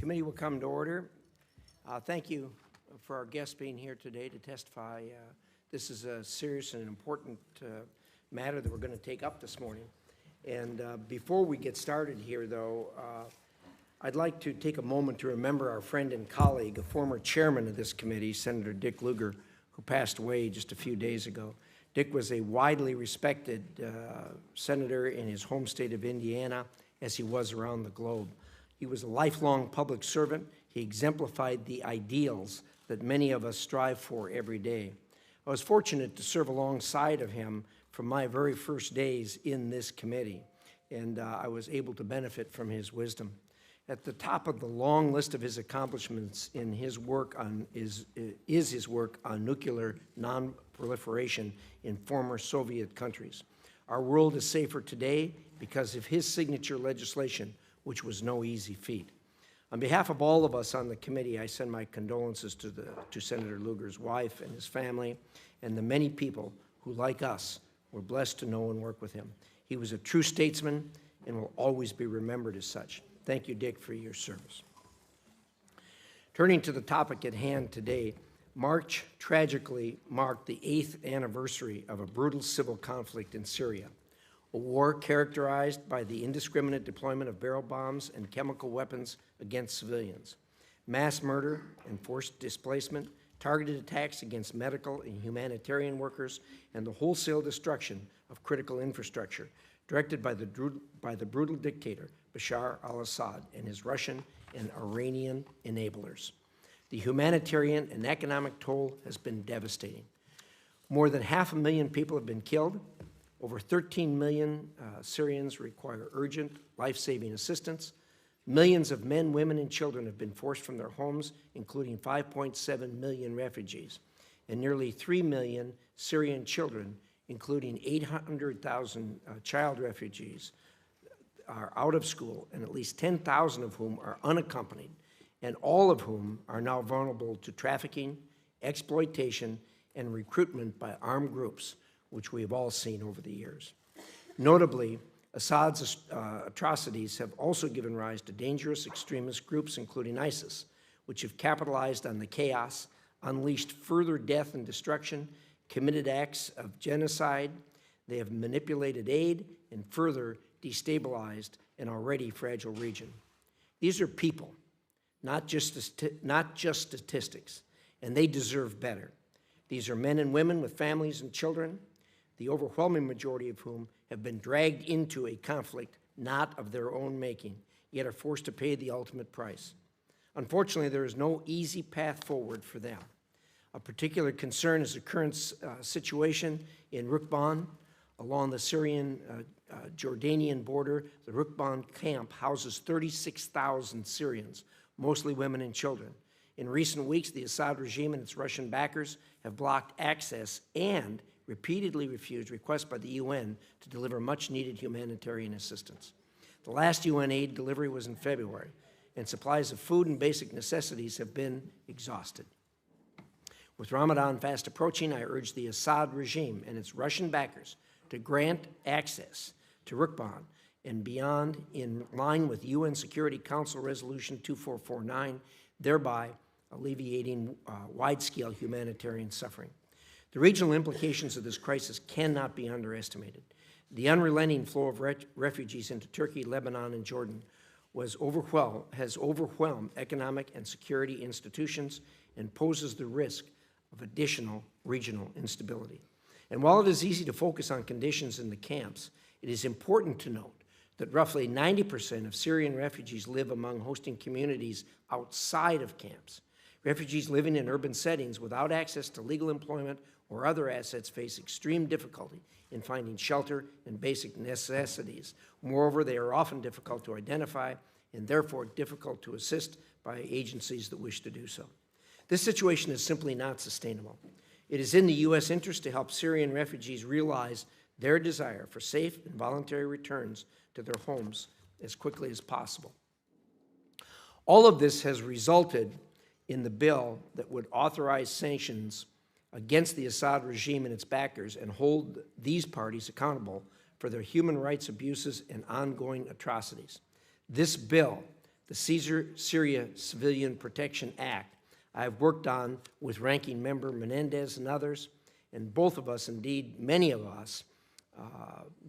Committee will come to order. Thank you for our guests being here today to testify. This is a serious and important matter that we're going to take up this morning. And before we get started here, though, I'd like to take a moment to remember our friend and colleague, a former chairman of this committee, Senator Dick Lugar, who passed away just a few days ago. Dick was a widely respected senator in his home state of Indiana, as he was around the globe. He was a lifelong public servant. He exemplified the ideals that many of us strive for every day. I was fortunate to serve alongside of him from my very first days in this committee, and I was able to benefit from his wisdom. At the top of the long list of his accomplishments in his work on is his work on nuclear non-proliferation in former Soviet countries. Our world is safer today because of his signature legislation, which was no easy feat. On behalf of all of us on the committee, I send my condolences to Senator Lugar's wife and his family and the many people who, like us, were blessed to know and work with him. He was a true statesman and will always be remembered as such. Thank you, Dick, for your service. Turning to the topic at hand today, March tragically marked the 8th anniversary of a brutal civil conflict in Syria, a war characterized by the indiscriminate deployment of barrel bombs and chemical weapons against civilians, mass murder and forced displacement, targeted attacks against medical and humanitarian workers, and the wholesale destruction of critical infrastructure, directed by the brutal dictator Bashar al-Assad and his Russian and Iranian enablers. The humanitarian and economic toll has been devastating. More than 500,000 people have been killed. Over 13 million Syrians require urgent, life-saving assistance. Millions of men, women, and children have been forced from their homes, including 5.7 million refugees. And nearly 3 million Syrian children, including 800,000 child refugees, are out of school, and at least 10,000 of whom are unaccompanied, and all of whom are now vulnerable to trafficking, exploitation, and recruitment by armed groups, which we have all seen over the years. Notably, Assad's atrocities have also given rise to dangerous extremist groups, including ISIS, which have capitalized on the chaos, unleashed further death and destruction, committed acts of genocide. They have manipulated aid and further destabilized an already fragile region. These are people, not just statistics, and they deserve better. These are men and women with families and children, the overwhelming majority of whom have been dragged into a conflict not of their own making, yet are forced to pay the ultimate price. Unfortunately, there is no easy path forward for them. A particular concern is the current situation in Rukban along the Syrian-Jordanian border. The Rukban camp houses 36,000 Syrians, mostly women and children. In recent weeks, the Assad regime and its Russian backers have blocked access and repeatedly refused requests by the UN to deliver much-needed humanitarian assistance. The last UN aid delivery was in February, and supplies of food and basic necessities have been exhausted. With Ramadan fast approaching, I urge the Assad regime and its Russian backers to grant access to Rukban and beyond in line with UN Security Council Resolution 2449, thereby alleviating wide-scale humanitarian suffering. The regional implications of this crisis cannot be underestimated. The unrelenting flow of refugees into Turkey, Lebanon, and Jordan has overwhelmed economic and security institutions and poses the risk of additional regional instability. And while it is easy to focus on conditions in the camps, it is important to note that roughly 90% of Syrian refugees live among hosting communities outside of camps. Refugees living in urban settings without access to legal employment or other assets face extreme difficulty in finding shelter and basic necessities. Moreover, they are often difficult to identify and therefore difficult to assist by agencies that wish to do so. This situation is simply not sustainable. It is in the U.S. interest to help Syrian refugees realize their desire for safe and voluntary returns to their homes as quickly as possible. All of this has resulted in the bill that would authorize sanctions against the Assad regime and its backers and hold these parties accountable for their human rights abuses and ongoing atrocities. This bill the Syria Civilian Protection Act, I've worked on with Ranking Member Menendez and others, and both of us, indeed many of us,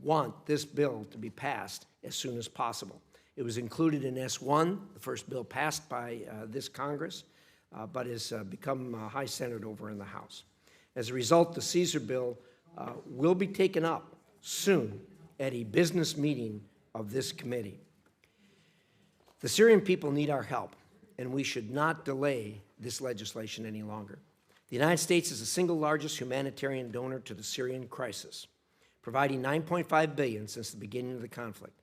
want this bill to be passed as soon as possible. It was included in S1, the first bill passed by this Congress, but has become high centered over in the House. As a result, the Caesar bill will be taken up soon at a business meeting of this committee. The Syrian people need our help, and we should not delay this legislation any longer. The United States is the single largest humanitarian donor to the Syrian crisis, providing $9.5 billion since the beginning of the conflict.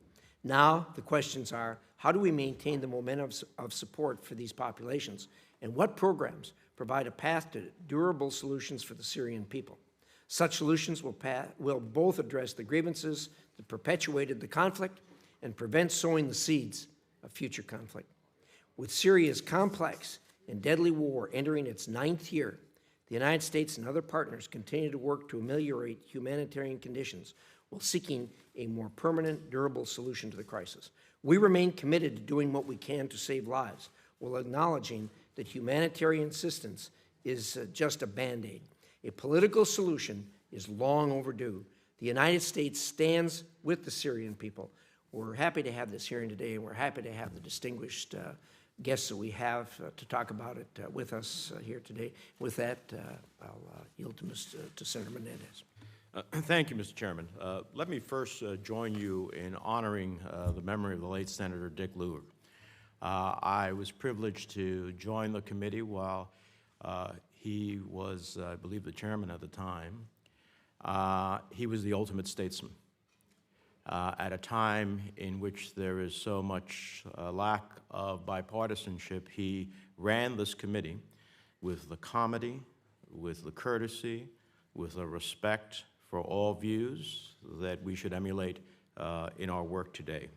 Now, the questions are, how do we maintain the momentum of support for these populations, and what programs provide a path to durable solutions for the Syrian people? Such solutions will both address the grievances that perpetuated the conflict and prevent sowing the seeds of future conflict. With Syria's complex and deadly war entering its 9th year, the United States and other partners continue to work to ameliorate humanitarian conditions while seeking a more permanent, durable solution to the crisis. We remain committed to doing what we can to save lives, while acknowledging that humanitarian assistance is just a Band-Aid. A political solution is long overdue. The United States stands with the Syrian people. We're happy to have this hearing today, and we're happy to have the distinguished guests that we have to talk about it with us here today. With that, I'll yield to Senator Menendez. Thank you, Mr. Chairman. Let me first join you in honoring the memory of the late Senator Dick Lugar. I was privileged to join the committee while he was, I believe, the chairman at the time. He was the ultimate statesman. At a time in which there is so much lack of bipartisanship, he ran this committee with the comedy, with the courtesy, with the respect for all views that we should emulate in our work today.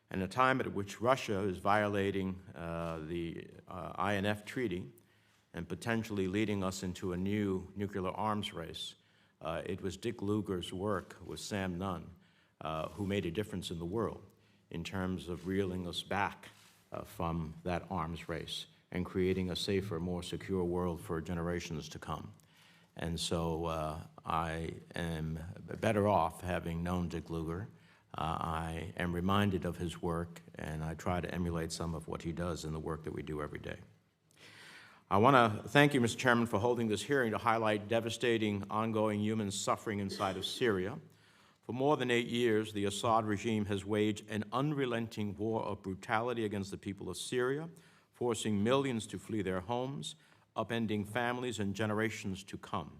And a time at which Russia is violating the INF Treaty and potentially leading us into a new nuclear arms race, it was Dick Lugar's work with Sam Nunn who made a difference in the world in terms of reeling us back from that arms race and creating a safer, more secure world for generations to come. And so I am better off having known Dick Lugar. I am reminded of his work, and I try to emulate some of what he does in the work that we do every day. I want to thank you, Mr. Chairman, for holding this hearing to highlight devastating ongoing human suffering inside of Syria. For more than 8 years, the Assad regime has waged an unrelenting war of brutality against the people of Syria, forcing millions to flee their homes, upending families and generations to come,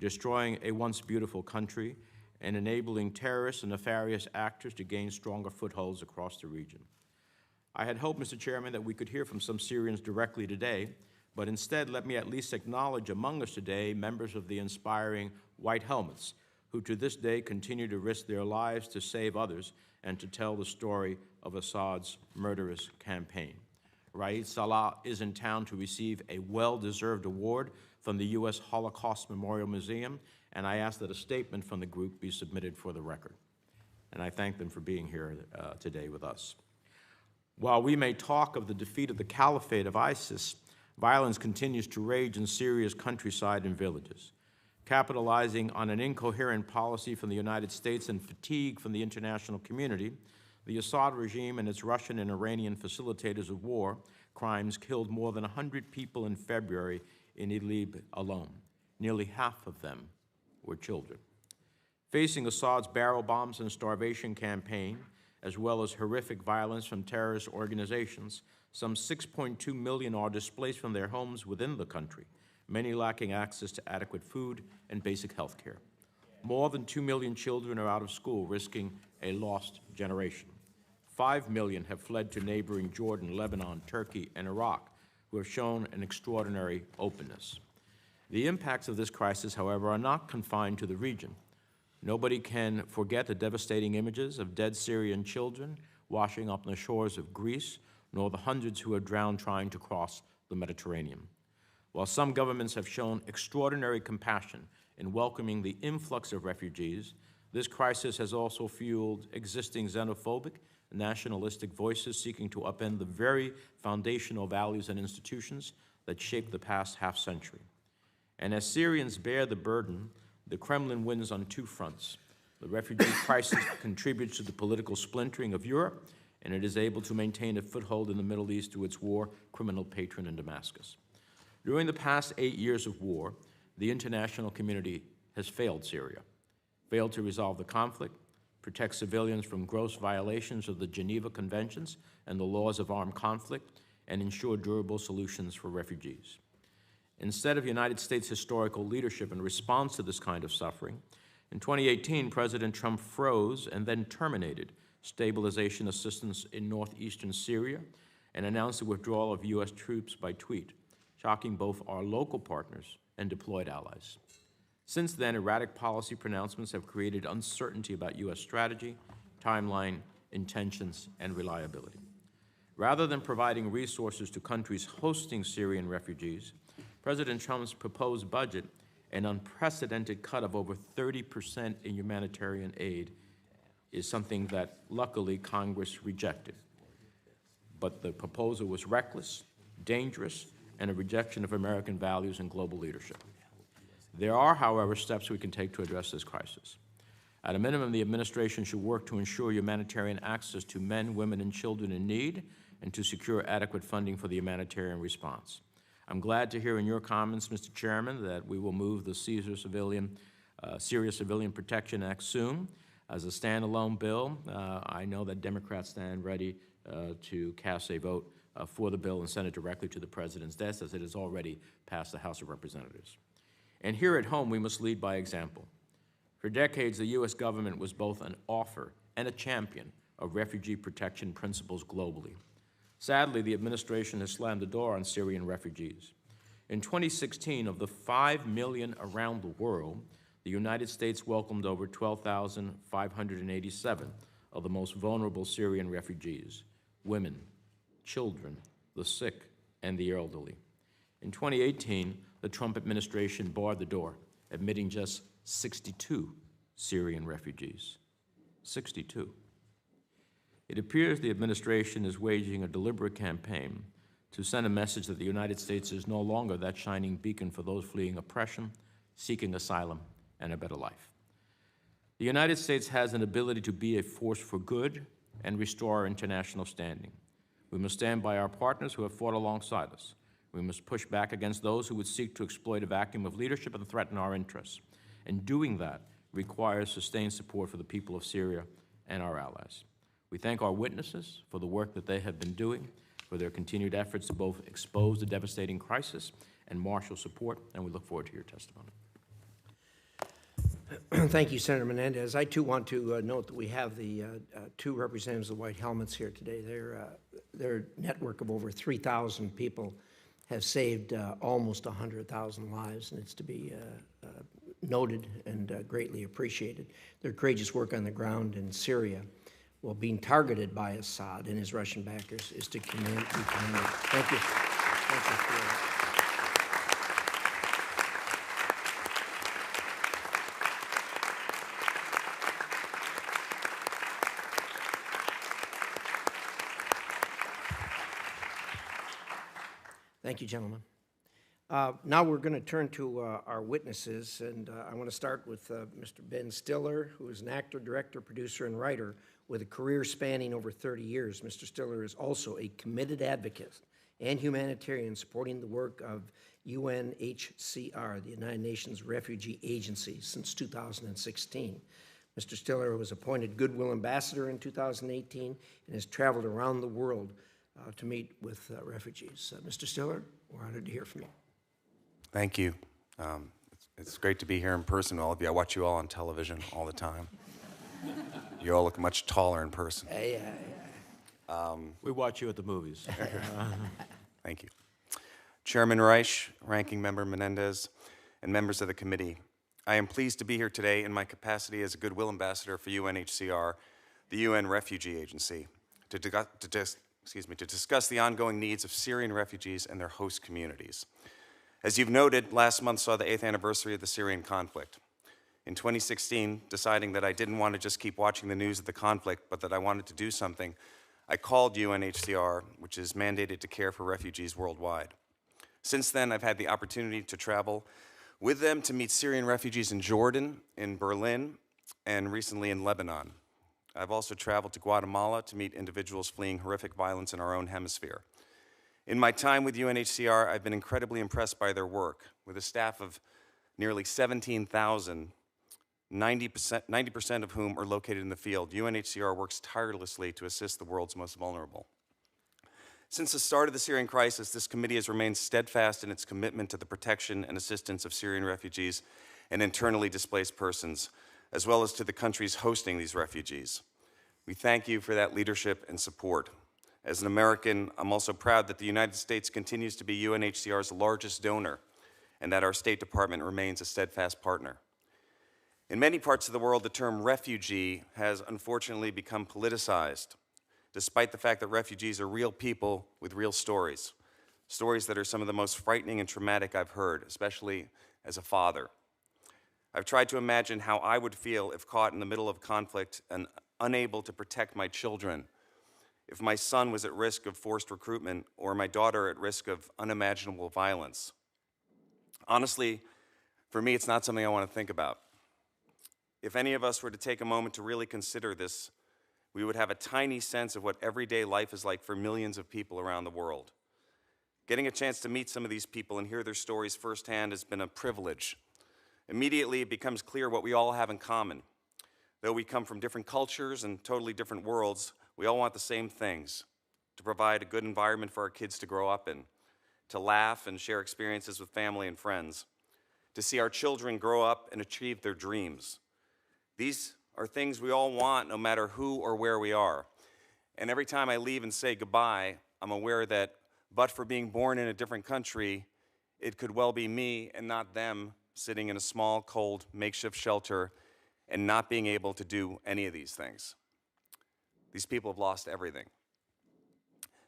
destroying a once beautiful country, and enabling terrorists and nefarious actors to gain stronger footholds across the region. I had hoped, Mr. Chairman, that we could hear from some Syrians directly today, but instead let me at least acknowledge among us today members of the inspiring White Helmets, who to this day continue to risk their lives to save others and to tell the story of Assad's murderous campaign. Raid Salah is in town to receive a well-deserved award from the U.S. Holocaust Memorial Museum, and I ask that a statement from the group be submitted for the record. And I thank them for being here today with us. While we may talk of the defeat of the caliphate of ISIS, violence continues to rage in Syria's countryside and villages. Capitalizing on an incoherent policy from the United States and fatigue from the international community, the Assad regime and its Russian and Iranian facilitators of war crimes killed more than 100 people in February in Idlib alone. Nearly half of them were children. Facing Assad's barrel bombs and starvation campaign, as well as horrific violence from terrorist organizations, some 6.2 million are displaced from their homes within the country, many lacking access to adequate food and basic health care. More than 2 million children are out of school, risking a lost generation. 5 million have fled to neighboring Jordan, Lebanon, Turkey, and Iraq, who have shown an extraordinary openness. The impacts of this crisis, however, are not confined to the region. Nobody can forget the devastating images of dead Syrian children washing up on the shores of Greece, nor the hundreds who have drowned trying to cross the Mediterranean. While some governments have shown extraordinary compassion in welcoming the influx of refugees, This crisis has also fueled existing xenophobic and nationalistic voices seeking to upend the very foundational values and institutions that shaped the past half-century. And as Syrians bear the burden, the Kremlin wins on two fronts. The refugee crisis contributes to the political splintering of Europe, and it is able to maintain a foothold in the Middle East through its war criminal patron in Damascus. During the past 8 years of war, the international community has failed Syria, failed to resolve the conflict, protect civilians from gross violations of the Geneva Conventions and the laws of armed conflict, and ensure durable solutions for refugees. Instead of United States historical leadership in response to this kind of suffering, in 2018, President Trump froze and then terminated stabilization assistance in northeastern Syria and announced the withdrawal of U.S. troops by tweet, shocking both our local partners and deployed allies. Since then, erratic policy pronouncements have created uncertainty about U.S. strategy, timeline, intentions, and reliability. Rather than providing resources to countries hosting Syrian refugees, President Trump's proposed budget, an unprecedented cut of over 30% in humanitarian aid, is something that, luckily, Congress rejected. But the proposal was reckless, dangerous, and a rejection of American values and global leadership. There are, however, steps we can take to address this crisis. At a minimum, the administration should work to ensure humanitarian access to men, women, and children in need, and to secure adequate funding for the humanitarian response. I'm glad to hear in your comments, Mr. Chairman, that we will move the Syria Civilian Protection Act soon as a standalone bill. I know that Democrats stand ready to cast a vote for the bill and send it directly to the President's desk, as it has already passed the House of Representatives. And here at home, we must lead by example. For decades, the U.S. government was both an author and a champion of refugee protection principles globally. Sadly, the administration has slammed the door on Syrian refugees. In 2016, of the 5 million around the world, the United States welcomed over 12,587 of the most vulnerable Syrian refugees: women, children, the sick, and the elderly. In 2018, the Trump administration barred the door, admitting just 62 Syrian refugees. 62. It appears the administration is waging a deliberate campaign to send a message that the United States is no longer that shining beacon for those fleeing oppression, seeking asylum, and a better life. The United States has an ability to be a force for good and restore our international standing. We must stand by our partners who have fought alongside us. We must push back against those who would seek to exploit a vacuum of leadership and threaten our interests. And doing that requires sustained support for the people of Syria and our allies. We thank our witnesses for the work that they have been doing, for their continued efforts to both expose the devastating crisis and marshal support, and we look forward to your testimony. Thank you, Senator Menendez. I, too, want to note that we have the two representatives of the White Helmets here today. Their network of over 3,000 people have saved almost 100,000 lives, and it's to be noted and greatly appreciated. Their courageous work on the ground in Syria, while being targeted by Assad and his Russian backers, is to be commended. Thank you. Thank you for that. Thank you, gentlemen. Now we're going to turn to our witnesses, and I want to start with Mr. Ben Stiller, who is an actor, director, producer, and writer with a career spanning over 30 years. Mr. Stiller is also a committed advocate and humanitarian supporting the work of UNHCR, the United Nations Refugee Agency, since 2016. Mr. Stiller was appointed Goodwill Ambassador in 2018 and has traveled around the world to meet with refugees. Mr. Stiller, we're honored to hear from you. Thank you. It's great to be here in person with all of you. I watch you all on television all the time. You all look much taller in person. We watch you at the movies. Thank you. Chairman Reich, Ranking Member Menendez, and members of the committee, I am pleased to be here today in my capacity as a Goodwill Ambassador for UNHCR, the UN Refugee Agency, to discuss the ongoing needs of Syrian refugees and their host communities. As you've noted, last month saw the 8th anniversary of the Syrian conflict. In 2016, deciding that I didn't want to just keep watching the news of the conflict, but that I wanted to do something, I called UNHCR, which is mandated to care for refugees worldwide. Since then, I've had the opportunity to travel with them to meet Syrian refugees in Jordan, in Berlin, and recently in Lebanon. I've also traveled to Guatemala to meet individuals fleeing horrific violence in our own hemisphere. In my time with UNHCR, I've been incredibly impressed by their work. With a staff of nearly 17,000, 90% of whom are located in the field, UNHCR works tirelessly to assist the world's most vulnerable. Since the start of the Syrian crisis, this committee has remained steadfast in its commitment to the protection and assistance of Syrian refugees and internally displaced persons, as well as to the countries hosting these refugees. We thank you for that leadership and support. As an American, I'm also proud that the United States continues to be UNHCR's largest donor and that our State Department remains a steadfast partner. In many parts of the world, the term refugee has unfortunately become politicized, despite the fact that refugees are real people with real stories, stories that are some of the most frightening and traumatic I've heard, especially as a father. I've tried to imagine how I would feel if caught in the middle of conflict and unable to protect my children, if my son was at risk of forced recruitment or my daughter at risk of unimaginable violence. Honestly, for me, it's not something I want to think about. If any of us were to take a moment to really consider this, we would have a tiny sense of what everyday life is like for millions of people around the world. Getting a chance to meet some of these people and hear their stories firsthand has been a privilege. Immediately, it becomes clear what we all have in common. Though we come from different cultures and totally different worlds, we all want the same things: to provide a good environment for our kids to grow up in, to laugh and share experiences with family and friends, to see our children grow up and achieve their dreams. These are things we all want no matter who or where we are. And every time I leave and say goodbye, I'm aware that, but for being born in a different country, it could well be me and not them sitting in a small, cold, makeshift shelter and not being able to do any of these things. These people have lost everything.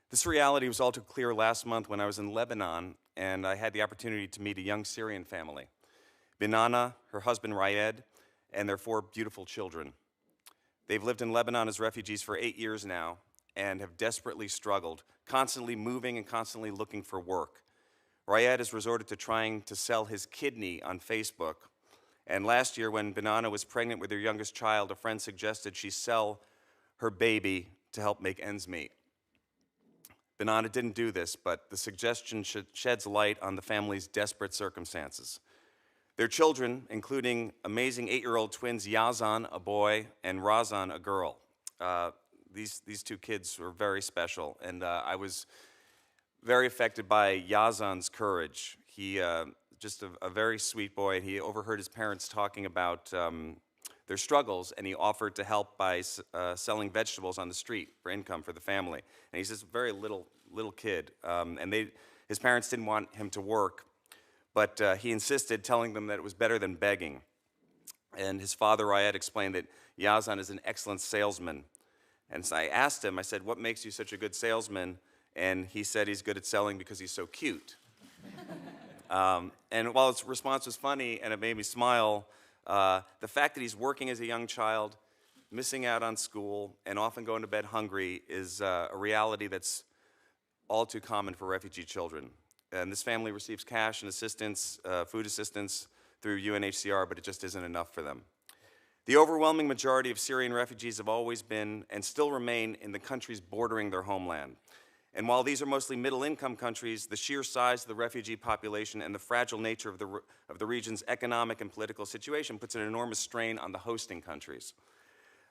This reality was all too clear last month when I was in Lebanon and I had the opportunity to meet a young Syrian family. Binana, her husband Rayed, and their 4 beautiful children. They've lived in Lebanon as refugees for 8 years now and have desperately struggled, constantly moving and constantly looking for work. Rayed has resorted to trying to sell his kidney on Facebook. And last year, when Binana was pregnant with her youngest child, a friend suggested she sell her baby to help make ends meet. Binana didn't do this, but the suggestion sheds light on the family's desperate circumstances. Their children, including amazing 8-year-old twins Yazan, a boy, and Razan, a girl. These 2 kids were very special, and I was very affected by Yazan's courage. He, just a very sweet boy, and he overheard his parents talking about their struggles, and he offered to help by selling vegetables on the street for income for the family. And he's just a very little kid, and his parents didn't want him to work, but he insisted, telling them that it was better than begging. And his father, Rayed, explained that Yazan is an excellent salesman. And so I asked him, I said, what makes you such a good salesman? And he said he's good at selling because he's so cute. And while his response was funny and it made me smile, the fact that he's working as a young child, missing out on school, and often going to bed hungry is a reality that's all too common for refugee children. And this family receives cash and assistance, food assistance through UNHCR, but it just isn't enough for them. The overwhelming majority of Syrian refugees have always been and still remain in the countries bordering their homeland. And while these are mostly middle-income countries, the sheer size of the refugee population and the fragile nature of the region's economic and political situation puts an enormous strain on the hosting countries.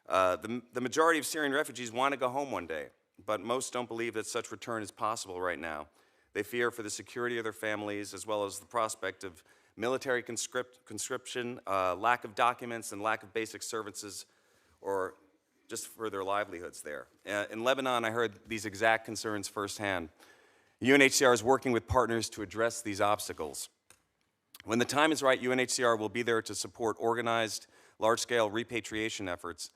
The majority of Syrian refugees want to go home one day, but most don't believe that such return is possible right now. They fear for the security of their families, as well as the prospect of military conscription, lack of documents, and lack of basic services, or just for their livelihoods there. In Lebanon, I heard these exact concerns firsthand. UNHCR is working with partners to address these obstacles. When the time is right, UNHCR will be there to support organized, large-scale repatriation efforts,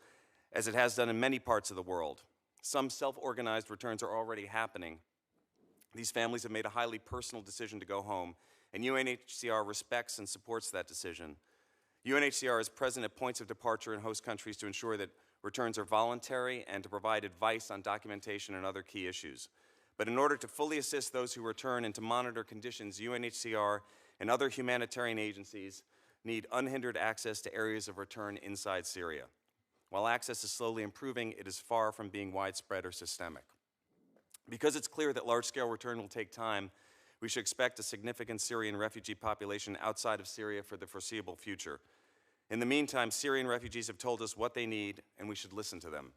as it has done in many parts of the world. Some self-organized returns are already happening. These families have made a highly personal decision to go home, and UNHCR respects and supports that decision. UNHCR is present at points of departure in host countries to ensure that returns are voluntary and to provide advice on documentation and other key issues. But in order to fully assist those who return and to monitor conditions, UNHCR and other humanitarian agencies need unhindered access to areas of return inside Syria. While access is slowly improving, it is far from being widespread or systemic. Because it's clear that large-scale return will take time, we should expect a significant Syrian refugee population outside of Syria for the foreseeable future. In the meantime, Syrian refugees have told us what they need, and we should listen to them.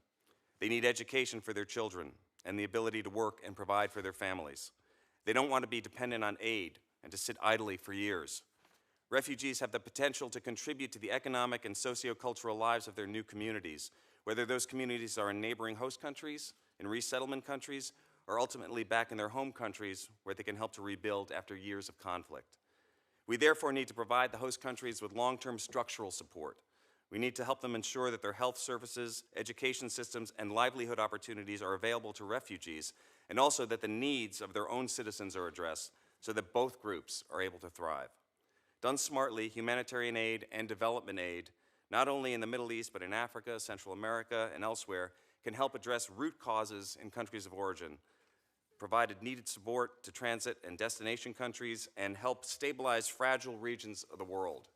They need education for their children and the ability to work and provide for their families. They don't want to be dependent on aid and to sit idly for years. Refugees have the potential to contribute to the economic and socio-cultural lives of their new communities, whether those communities are in neighboring host countries, in resettlement countries, or ultimately back in their home countries where they can help to rebuild after years of conflict. We therefore need to provide the host countries with long-term structural support. We need to help them ensure that their health services, education systems, and livelihood opportunities are available to refugees, and also that the needs of their own citizens are addressed so that both groups are able to thrive. Done smartly, humanitarian aid and development aid, not only in the Middle East but in Africa, Central America, and elsewhere, can help address root causes in countries of origin, provided needed support to transit and destination countries, and help stabilize fragile regions of the world.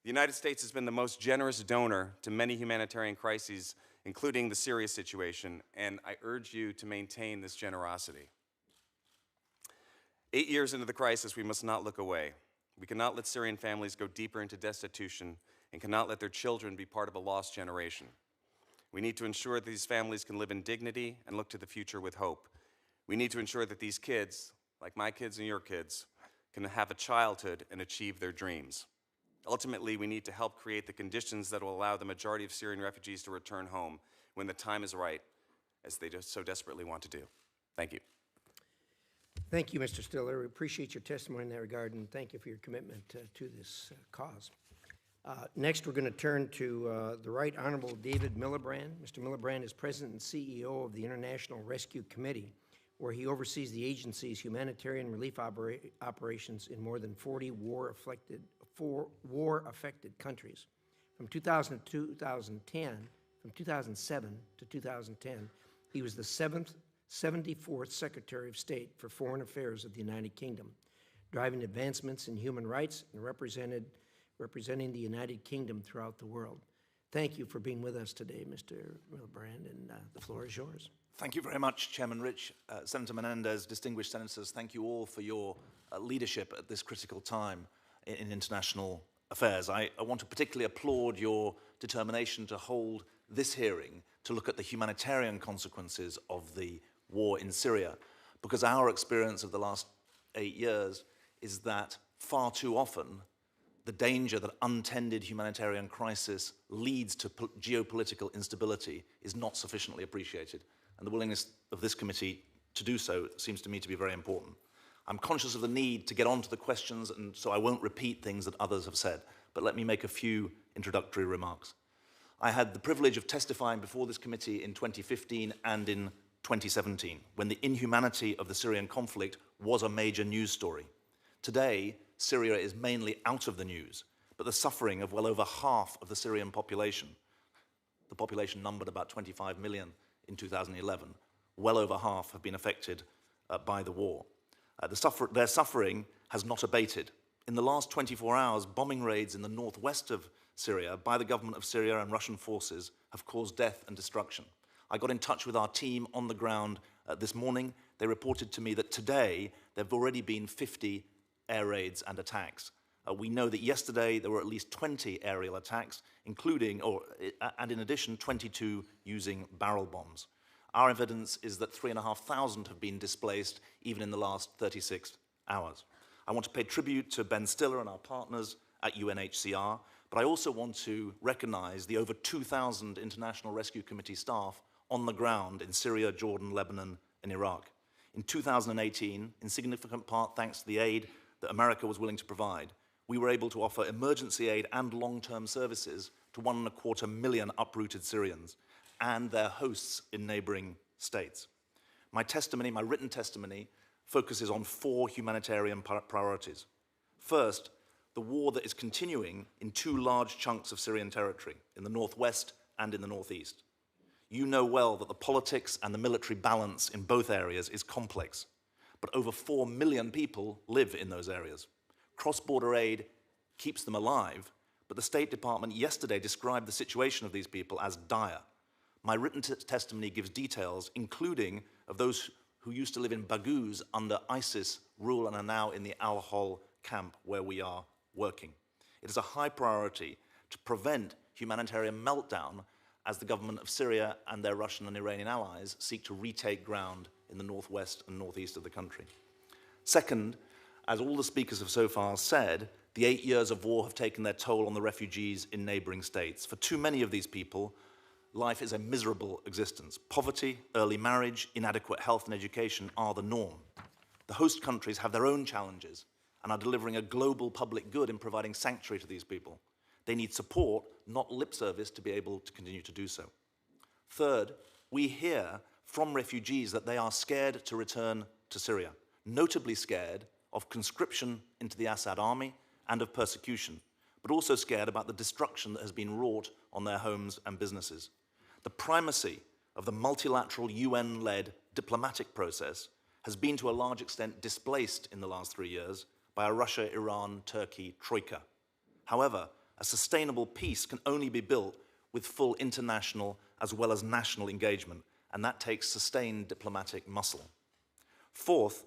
The United States has been the most generous donor to many humanitarian crises, including the Syria situation, and I urge you to maintain this generosity. 8 years into the crisis, we must not look away. We cannot let Syrian families go deeper into destitution and cannot let their children be part of a lost generation. We need to ensure that these families can live in dignity and look to the future with hope. We need to ensure that these kids, like my kids and your kids, can have a childhood and achieve their dreams. Ultimately, we need to help create the conditions that will allow the majority of Syrian refugees to return home when the time is right, as they just so desperately want to do. Thank you. Thank you, Mr. Stiller. We appreciate your testimony in that regard, and thank you for your commitment to this cause. Next, we're going to turn to the Right Honorable David Miliband. Mr. Miliband is President and CEO of the International Rescue Committee, where he oversees the agency's humanitarian relief operations in more than 40 war-affected countries. From 2000 to 2010, from 2007 to 2010, he was the 74th Secretary of State for Foreign Affairs of the United Kingdom, driving advancements in human rights and representing the United Kingdom throughout the world. Thank you for being with us today, Mr. Miliband, and the floor is yours. Thank you very much, Chairman Rich. Senator Menendez, distinguished senators, thank you all for your leadership at this critical time in international affairs. I want to particularly applaud your determination to hold this hearing to look at the humanitarian consequences of the war in Syria, because our experience of the last 8 years is that far too often the danger that untended humanitarian crisis leads to geopolitical instability is not sufficiently appreciated. And the willingness of this committee to do so seems to me to be very important. I'm conscious of the need to get on to the questions, and so I won't repeat things that others have said, but let me make a few introductory remarks. I had the privilege of testifying before this committee in 2015 and in 2017, when the inhumanity of the Syrian conflict was a major news story. Today, Syria is mainly out of the news, but the suffering of well over half of the Syrian population, the population numbered about 25 million in 2011, well over half have been affected by the war. Their suffering has not abated. In the last 24 hours, bombing raids in the northwest of Syria by the government of Syria and Russian forces have caused death and destruction. I got in touch with our team on the ground this morning. They reported to me that today there have already been 50 air raids and attacks. We know that yesterday there were at least 20 aerial attacks, and in addition, 22 using barrel bombs. Our evidence is that 3,500 have been displaced even in the last 36 hours. I want to pay tribute to Ben Stiller and our partners at UNHCR, but I also want to recognize the over 2,000 International Rescue Committee staff on the ground in Syria, Jordan, Lebanon, and Iraq. In 2018, in significant part thanks to the aid that America was willing to provide, we were able to offer emergency aid and long-term services to 1.25 million uprooted Syrians and their hosts in neighboring states. My written testimony, focuses on 4 humanitarian priorities. First, the war that is continuing in two large chunks of Syrian territory, in the northwest and in the northeast. You know well that the politics and the military balance in both areas is complex, but over 4 million people live in those areas. Cross-border aid keeps them alive, but the State Department yesterday described the situation of these people as dire. My written testimony gives details, including of those who used to live in Baghouz under ISIS rule and are now in the Al-Hol camp where we are working. It is a high priority to prevent humanitarian meltdown as the government of Syria and their Russian and Iranian allies seek to retake ground in the northwest and northeast of the country. Second, as all the speakers have so far said, the 8 years of war have taken their toll on the refugees in neighboring states. For too many of these people, life is a miserable existence. Poverty, early marriage, inadequate health and education are the norm. The host countries have their own challenges and are delivering a global public good in providing sanctuary to these people. They need support, not lip service, to be able to continue to do so. Third, we hear from refugees that they are scared to return to Syria, notably scared of conscription into the Assad army and of persecution, but also scared about the destruction that has been wrought on their homes and businesses. The primacy of the multilateral UN-led diplomatic process has been to a large extent displaced in the last 3 years by a Russia, Iran, Turkey troika. However, a sustainable peace can only be built with full international as well as national engagement, and that takes sustained diplomatic muscle. Fourth,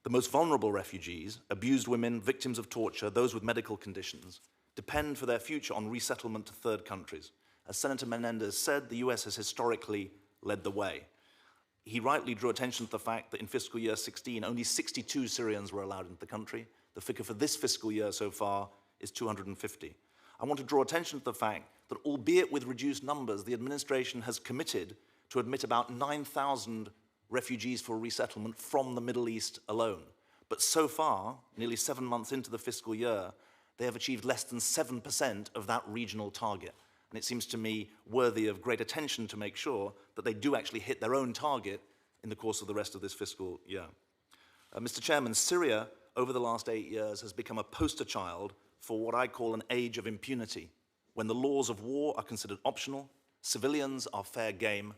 the most vulnerable refugees, abused women, victims of torture, those with medical conditions, depend for their future on resettlement to third countries. As Senator Menendez said, the US has historically led the way. He rightly drew attention to the fact that in fiscal year 16, only 62 Syrians were allowed into the country. The figure for this fiscal year so far is 250. I want to draw attention to the fact that, albeit with reduced numbers, the administration has committed to admit about 9,000 refugees for resettlement from the Middle East alone. But so far, nearly 7 months into the fiscal year, they have achieved less than 7% of that regional target. And it seems to me worthy of great attention to make sure that they do actually hit their own target in the course of the rest of this fiscal year. Mr. Chairman, Syria, over the last 8 years, has become a poster child for what I call an age of impunity, when the laws of war are considered optional, civilians are fair game,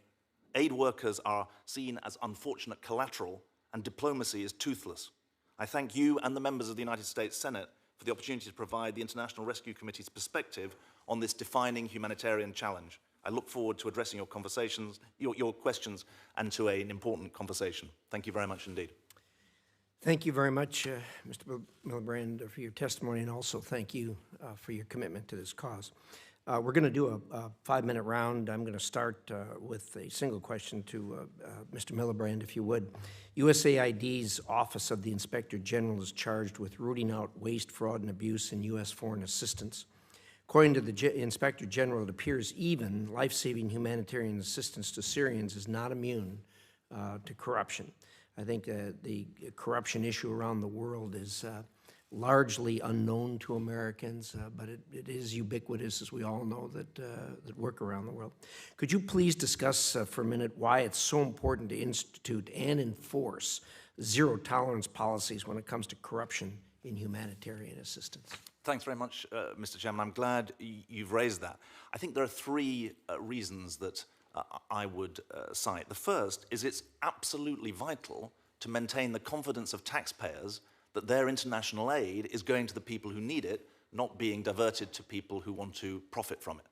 aid workers are seen as unfortunate collateral, and diplomacy is toothless. I thank you and the members of the United States Senate for the opportunity to provide the International Rescue Committee's perspective on this defining humanitarian challenge. I look forward to addressing your conversations, your questions, and to an important conversation. Thank you very much indeed. Thank you very much, Mr. Miliband, for your testimony, and also thank you for your commitment to this cause. We're going to do a 5-minute round. I'm going to start with a single question to Mr. Miliband, if you would. USAID's Office of the Inspector General is charged with rooting out waste, fraud, and abuse in U.S. foreign assistance. According to the Inspector General, it appears even life-saving humanitarian assistance to Syrians is not immune to corruption. I think the corruption issue around the world is largely unknown to Americans, but it is ubiquitous, as we all know, that work around the world. Could you please discuss for a minute why it's so important to institute and enforce zero-tolerance policies when it comes to corruption in humanitarian assistance? Thanks very much, Mr. Chairman. I'm glad you've raised that. I think there are three reasons that I would cite. The first is it's absolutely vital to maintain the confidence of taxpayers that their international aid is going to the people who need it, not being diverted to people who want to profit from it.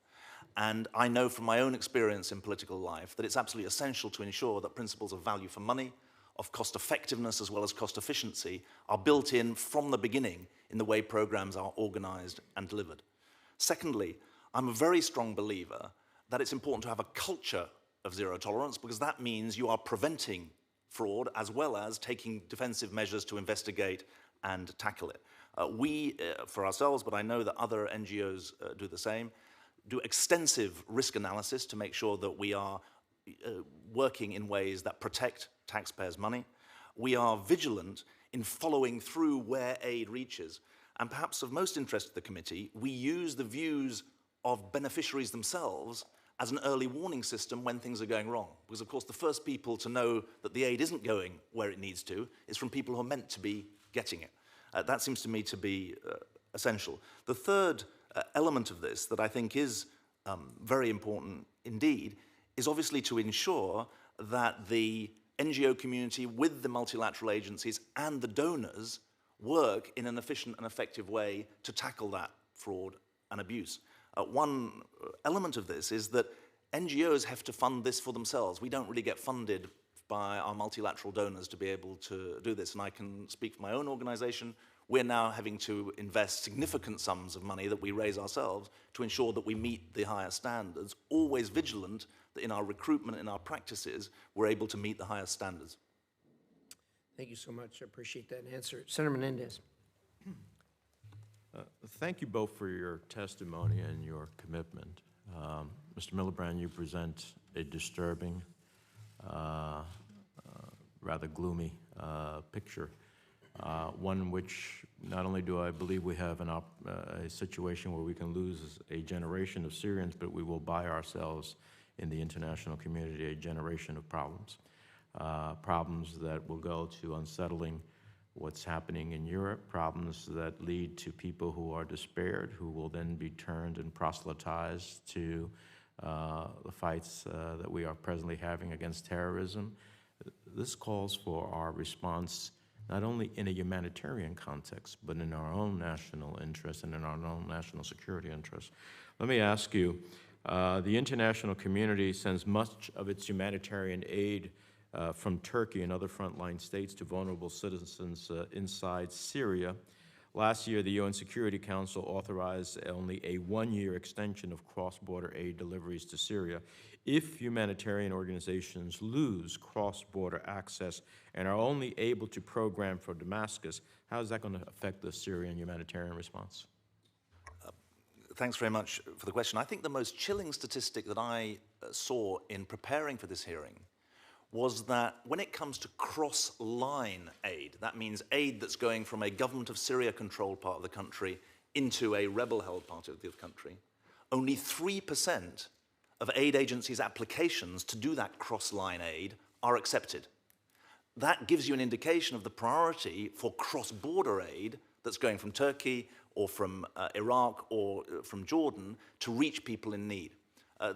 And I know from my own experience in political life that it's absolutely essential to ensure that principles of value for money, of cost effectiveness as well as cost efficiency, are built in from the beginning in the way programs are organized and delivered. Secondly, I'm a very strong believer that it's important to have a culture of zero tolerance, because that means you are preventing fraud as well as taking defensive measures to investigate and tackle it. We, for ourselves, but I know that other NGOs do the same, do extensive risk analysis to make sure that we are working in ways that protect taxpayers' money. We are vigilant in following through where aid reaches. And perhaps of most interest to the committee, we use the views of beneficiaries themselves as an early warning system when things are going wrong. Because, of course, the first people to know that the aid isn't going where it needs to is from people who are meant to be getting it. That seems to me to be essential. The third element of this that I think is very important indeed is obviously to ensure that the NGO community with the multilateral agencies and the donors work in an efficient and effective way to tackle that fraud and abuse. One element of this is that NGOs have to fund this for themselves. We don't really get funded by our multilateral donors to be able to do this. And I can speak for my own organization. We're now having to invest significant sums of money that we raise ourselves to ensure that we meet the higher standards, always vigilant that in our recruitment, in our practices, we're able to meet the highest standards. Thank you so much. I appreciate that answer. Senator Menendez. Thank you both for your testimony and your commitment. Mr. Miliband, you present a disturbing, rather gloomy picture. One which not only do I believe we have a situation where we can lose a generation of Syrians, but we will buy ourselves in the international community a generation of problems. Problems that will go to unsettling what's happening in Europe, problems that lead to people who are despaired, who will then be turned and proselytized to the fights that we are presently having against terrorism. This calls for our response not only in a humanitarian context, but in our own national interest and in our own national security interest. Let me ask you, the international community sends much of its humanitarian aid from Turkey and other frontline states to vulnerable citizens inside Syria. Last year, the UN Security Council authorized only a one-year extension of cross-border aid deliveries to Syria. If humanitarian organizations lose cross-border access and are only able to program for Damascus, how is that going to affect the Syrian humanitarian response? Thanks very much for the question. I think the most chilling statistic that I saw in preparing for this hearing was that when it comes to cross-line aid, that means aid that's going from a government of Syria-controlled part of the country into a rebel-held part of the country, only 3% of aid agencies' applications to do that cross-line aid are accepted. That gives you an indication of the priority for cross-border aid that's going from Turkey or from Iraq or from Jordan to reach people in need.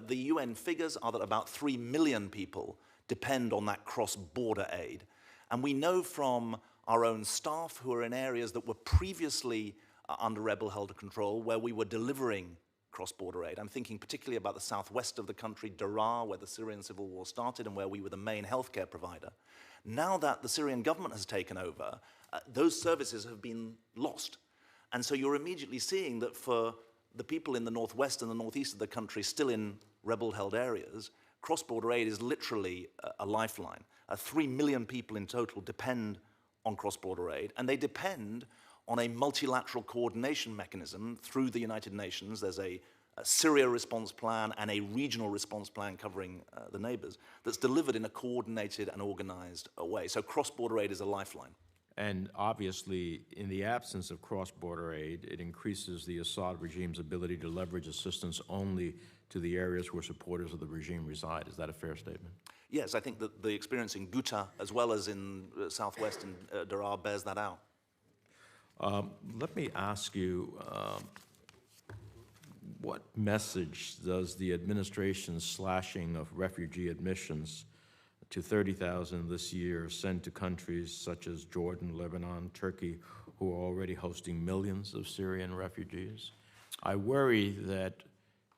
The UN figures are that about 3 million people depend on that cross-border aid. And we know from our own staff who are in areas that were previously under rebel-held control where we were delivering cross-border aid. I'm thinking particularly about the southwest of the country, Daraa, where the Syrian civil war started and where we were the main healthcare provider. Now that the Syrian government has taken over, those services have been lost. And so you're immediately seeing that for the people in the northwest and the northeast of the country still in rebel-held areas, cross-border aid is literally a lifeline. 3 million people in total depend on cross-border aid, and they depend on a multilateral coordination mechanism through the United Nations. There's a Syria response plan and a regional response plan covering the neighbors that's delivered in a coordinated and organized way. So cross-border aid is a lifeline. And obviously, in the absence of cross-border aid, it increases the Assad regime's ability to leverage assistance only to the areas where supporters of the regime reside. Is that a fair statement? Yes, I think that the experience in Ghouta, as well as in southwest in Daraa, bears that out. Let me ask you, what message does the administration's slashing of refugee admissions to 30,000 this year send to countries such as Jordan, Lebanon, Turkey, who are already hosting millions of Syrian refugees? I worry that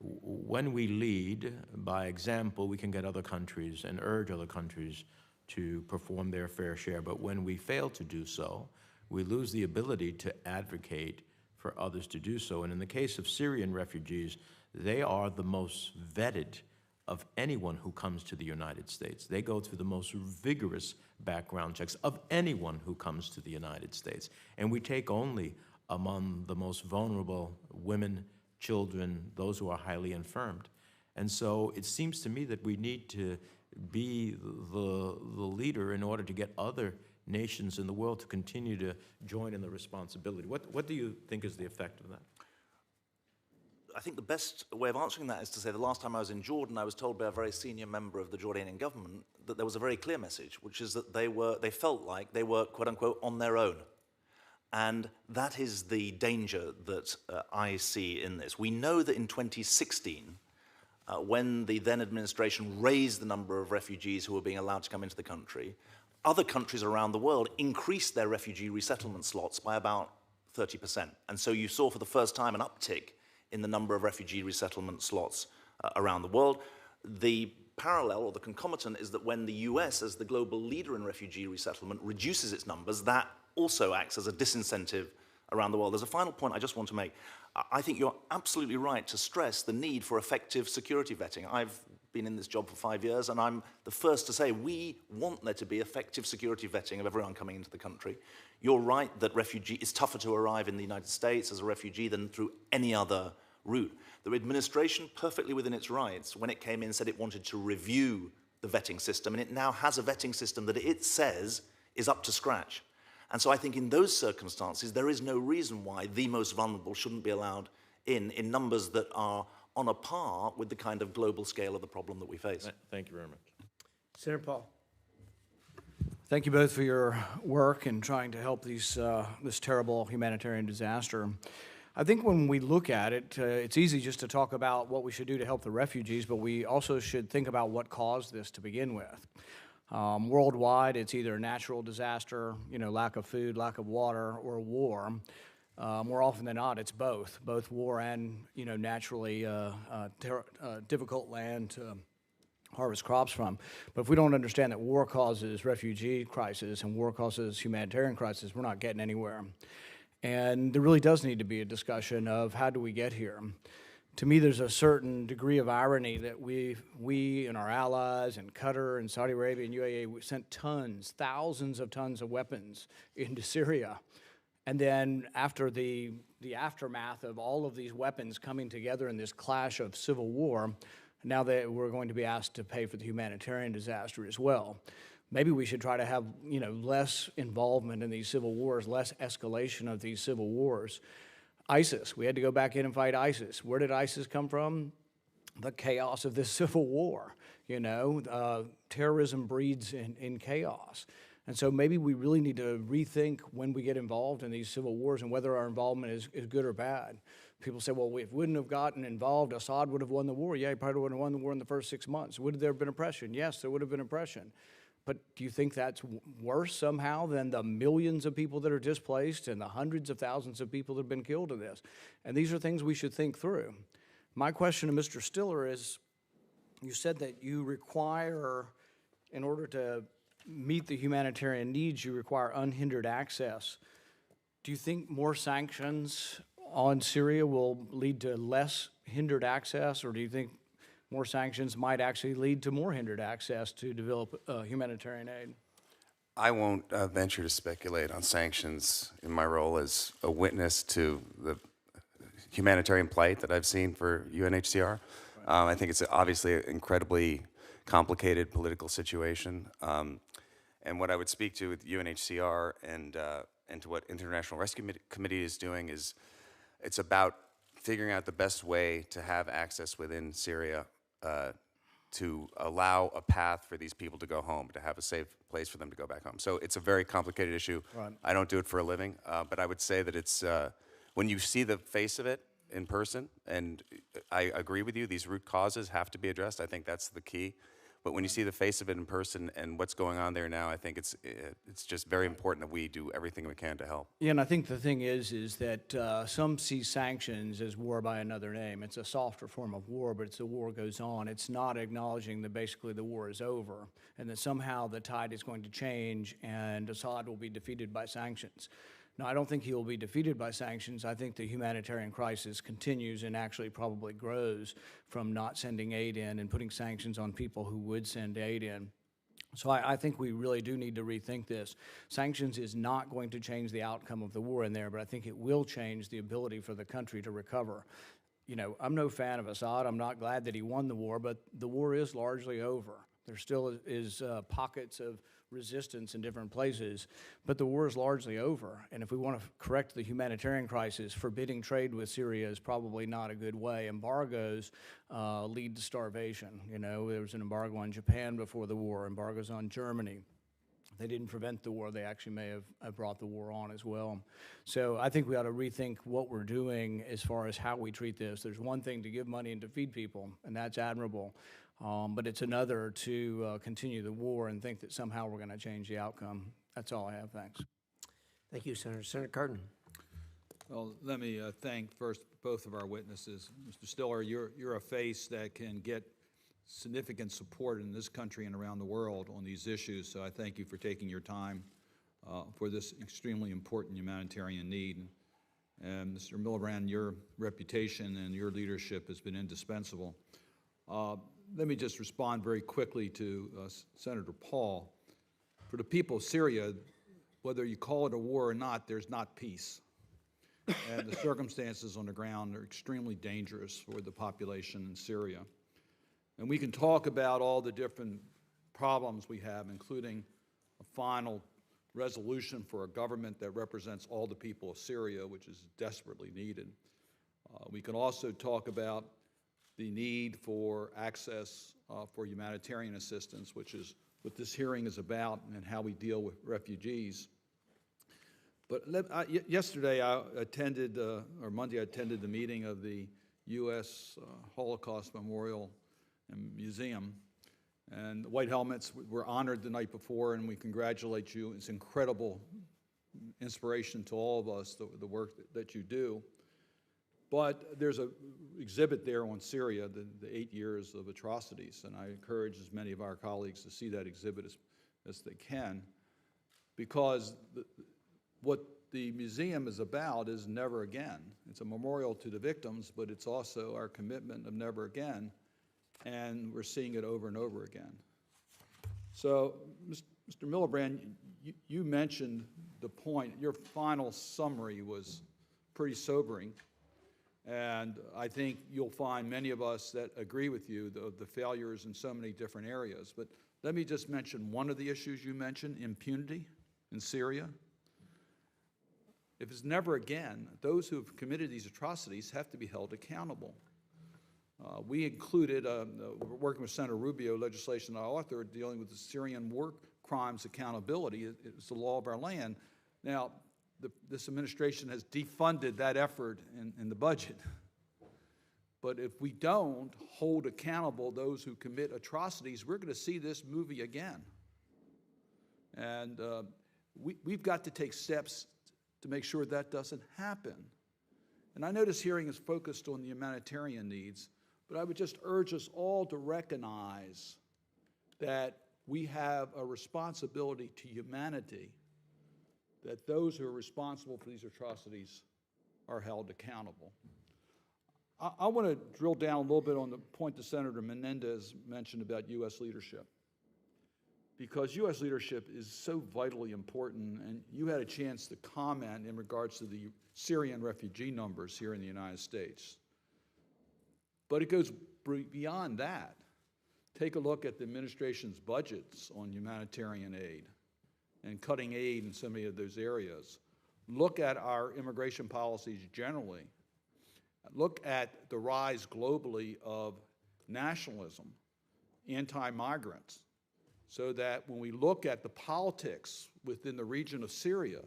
when we lead by example, we can get other countries and urge other countries to perform their fair share. But when we fail to do so, we lose the ability to advocate for others to do so. And in the case of Syrian refugees, they are the most vetted of anyone who comes to the United States. They go through the most vigorous background checks of anyone who comes to the United States. And we take only among the most vulnerable women, children, those who are highly infirmed. And so it seems to me that we need to be the leader in order to get other nations in the world to continue to join in the responsibility. What do you think is the effect of that? I think the best way of answering that is to say the last time I was in Jordan, I was told by a very senior member of the Jordanian government that there was a very clear message, which is that they felt like they were, quote unquote, on their own. And that is the danger that I see in this. We know that in 2016, when the then administration raised the number of refugees who were being allowed to come into the country, other countries around the world increased their refugee resettlement slots by about 30%. And so you saw for the first time an uptick in the number of refugee resettlement slots around the world. The parallel or the concomitant is that when the US, as the global leader in refugee resettlement, reduces its numbers, that also acts as a disincentive around the world. There's a final point I just want to make. I think you're absolutely right to stress the need for effective security vetting. I've been in this job for 5 years, and I'm the first to say we want there to be effective security vetting of everyone coming into the country. You're right that it's tougher to arrive in the United States as a refugee than through any other route. The administration, perfectly within its rights, when it came in, said it wanted to review the vetting system, and it now has a vetting system that it says is up to scratch. And so I think in those circumstances, there is no reason why the most vulnerable shouldn't be allowed in numbers that are on a par with the kind of global scale of the problem that we face. Thank you very much. Senator Paul. Thank you both for your work in trying to help this terrible humanitarian disaster. I think when we look at it, it's easy just to talk about what we should do to help the refugees, but we also should think about what caused this to begin with. Worldwide, it's either a natural disaster, lack of food, lack of water, or war. More often than not, it's both war and, naturally difficult land to harvest crops from. But if we don't understand that war causes refugee crisis and war causes humanitarian crisis, we're not getting anywhere. And there really does need to be a discussion of how do we get here. To me, there's a certain degree of irony that we and our allies and Qatar and Saudi Arabia and UAE sent thousands of tons of weapons into Syria. And then after the aftermath of all of these weapons coming together in this clash of civil war, now that we're going to be asked to pay for the humanitarian disaster as well. Maybe we should try to have, less involvement in these civil wars, less escalation of these civil wars. ISIS, we had to go back in and fight ISIS. Where did ISIS come from? The chaos of this civil war. Terrorism breeds in chaos. And so maybe we really need to rethink when we get involved in these civil wars and whether our involvement is good or bad. People say, well, if we wouldn't have gotten involved, Assad would have won the war. Yeah, he probably would have won the war in the first 6 months. Would there have been oppression? Yes, there would have been oppression. But do you think that's worse somehow than the millions of people that are displaced and the hundreds of thousands of people that have been killed in this? And these are things we should think through. My question to Mr. Stiller is, you said that you require, in order to meet the humanitarian needs, you require unhindered access. Do you think more sanctions on Syria will lead to less hindered access, or do you think more sanctions might actually lead to more hindered access to develop humanitarian aid? I won't venture to speculate on sanctions in my role as a witness to the humanitarian plight that I've seen for UNHCR. I think it's obviously an incredibly complicated political situation. And what I would speak to with UNHCR and to what International Rescue Committee is doing is it's about figuring out the best way to have access within Syria to allow a path for these people to go home, to have a safe place for them to go back home. So it's a very complicated issue. Right. I don't do it for a living, but I would say that it's, when you see the face of it in person, and I agree with you, these root causes have to be addressed. I think that's the key. But when you see the face of it in person and what's going on there now, I think it's just very important that we do everything we can to help. Yeah, and I think the thing is that some see sanctions as war by another name. It's a softer form of war, but it's the war goes on. It's not acknowledging that basically the war is over and that somehow the tide is going to change and Assad will be defeated by sanctions. No, I don't think he will be defeated by sanctions. I think the humanitarian crisis continues and actually probably grows from not sending aid in and putting sanctions on people who would send aid in. So I think we really do need to rethink this. Sanctions is not going to change the outcome of the war in there, but I think it will change the ability for the country to recover. I'm no fan of Assad. I'm not glad that he won the war, but the war is largely over. There still is pockets of resistance in different places, but the war is largely over. And if we want to correct the humanitarian crisis, forbidding trade with Syria is probably not a good way. Embargoes lead to starvation. There was an embargo on Japan before the war, embargoes on Germany. They didn't prevent the war. They actually may have brought the war on as well. So I think we ought to rethink what we're doing as far as how we treat this. There's one thing to give money and to feed people, and that's admirable. But it's another to continue the war and think that somehow we're going to change the outcome. That's all I have. Thanks. Thank you, Senator. Senator Cardin. Well, let me thank first both of our witnesses. Mr. Stiller, you're a face that can get significant support in this country and around the world on these issues, so I thank you for taking your time for this extremely important humanitarian need. And Mr. Miliband, your reputation and your leadership has been indispensable. Let me just respond very quickly to Senator Paul. For the people of Syria, whether you call it a war or not, there's not peace. And the circumstances on the ground are extremely dangerous for the population in Syria. And we can talk about all the different problems we have, including a final resolution for a government that represents all the people of Syria, which is desperately needed. We can also talk about the need for access for humanitarian assistance, which is what this hearing is about, and how we deal with refugees. But yesterday I attended, or Monday I attended the meeting of the U.S. Holocaust Memorial and Museum. And the White Helmets were honored the night before, and we congratulate you. It's incredible inspiration to all of us, the work that you do. But there's an exhibit there on Syria, the 8 years of atrocities, and I encourage as many of our colleagues to see that exhibit as they can, because what the museum is about is never again. It's a memorial to the victims, but it's also our commitment of never again, and we're seeing it over and over again. So, Mr. Miliband, you mentioned the point. Your final summary was pretty sobering, and I think you'll find many of us that agree with you, the failures in so many different areas. But let me just mention one of the issues you mentioned, impunity in Syria. If it's never again, those who have committed these atrocities have to be held accountable. We included, working with Senator Rubio, legislation I authored dealing with the Syrian war crimes accountability. It's the law of our land. Now, this administration has defunded that effort in the budget. But if we don't hold accountable those who commit atrocities, we're going to see this movie again. And we've got to take steps to make sure that doesn't happen. And I know this hearing is focused on the humanitarian needs, but I would just urge us all to recognize that we have a responsibility to humanity, that those who are responsible for these atrocities are held accountable. I want to drill down a little bit on the point that Senator Menendez mentioned about U.S. leadership, because U.S. leadership is so vitally important, and you had a chance to comment in regards to the Syrian refugee numbers here in the United States. But it goes beyond that. Take a look at the administration's budgets on humanitarian aid and cutting aid in so many of those areas. Look at our immigration policies generally. Look at the rise globally of nationalism, anti-migrants, so that when we look at the politics within the region of Syria,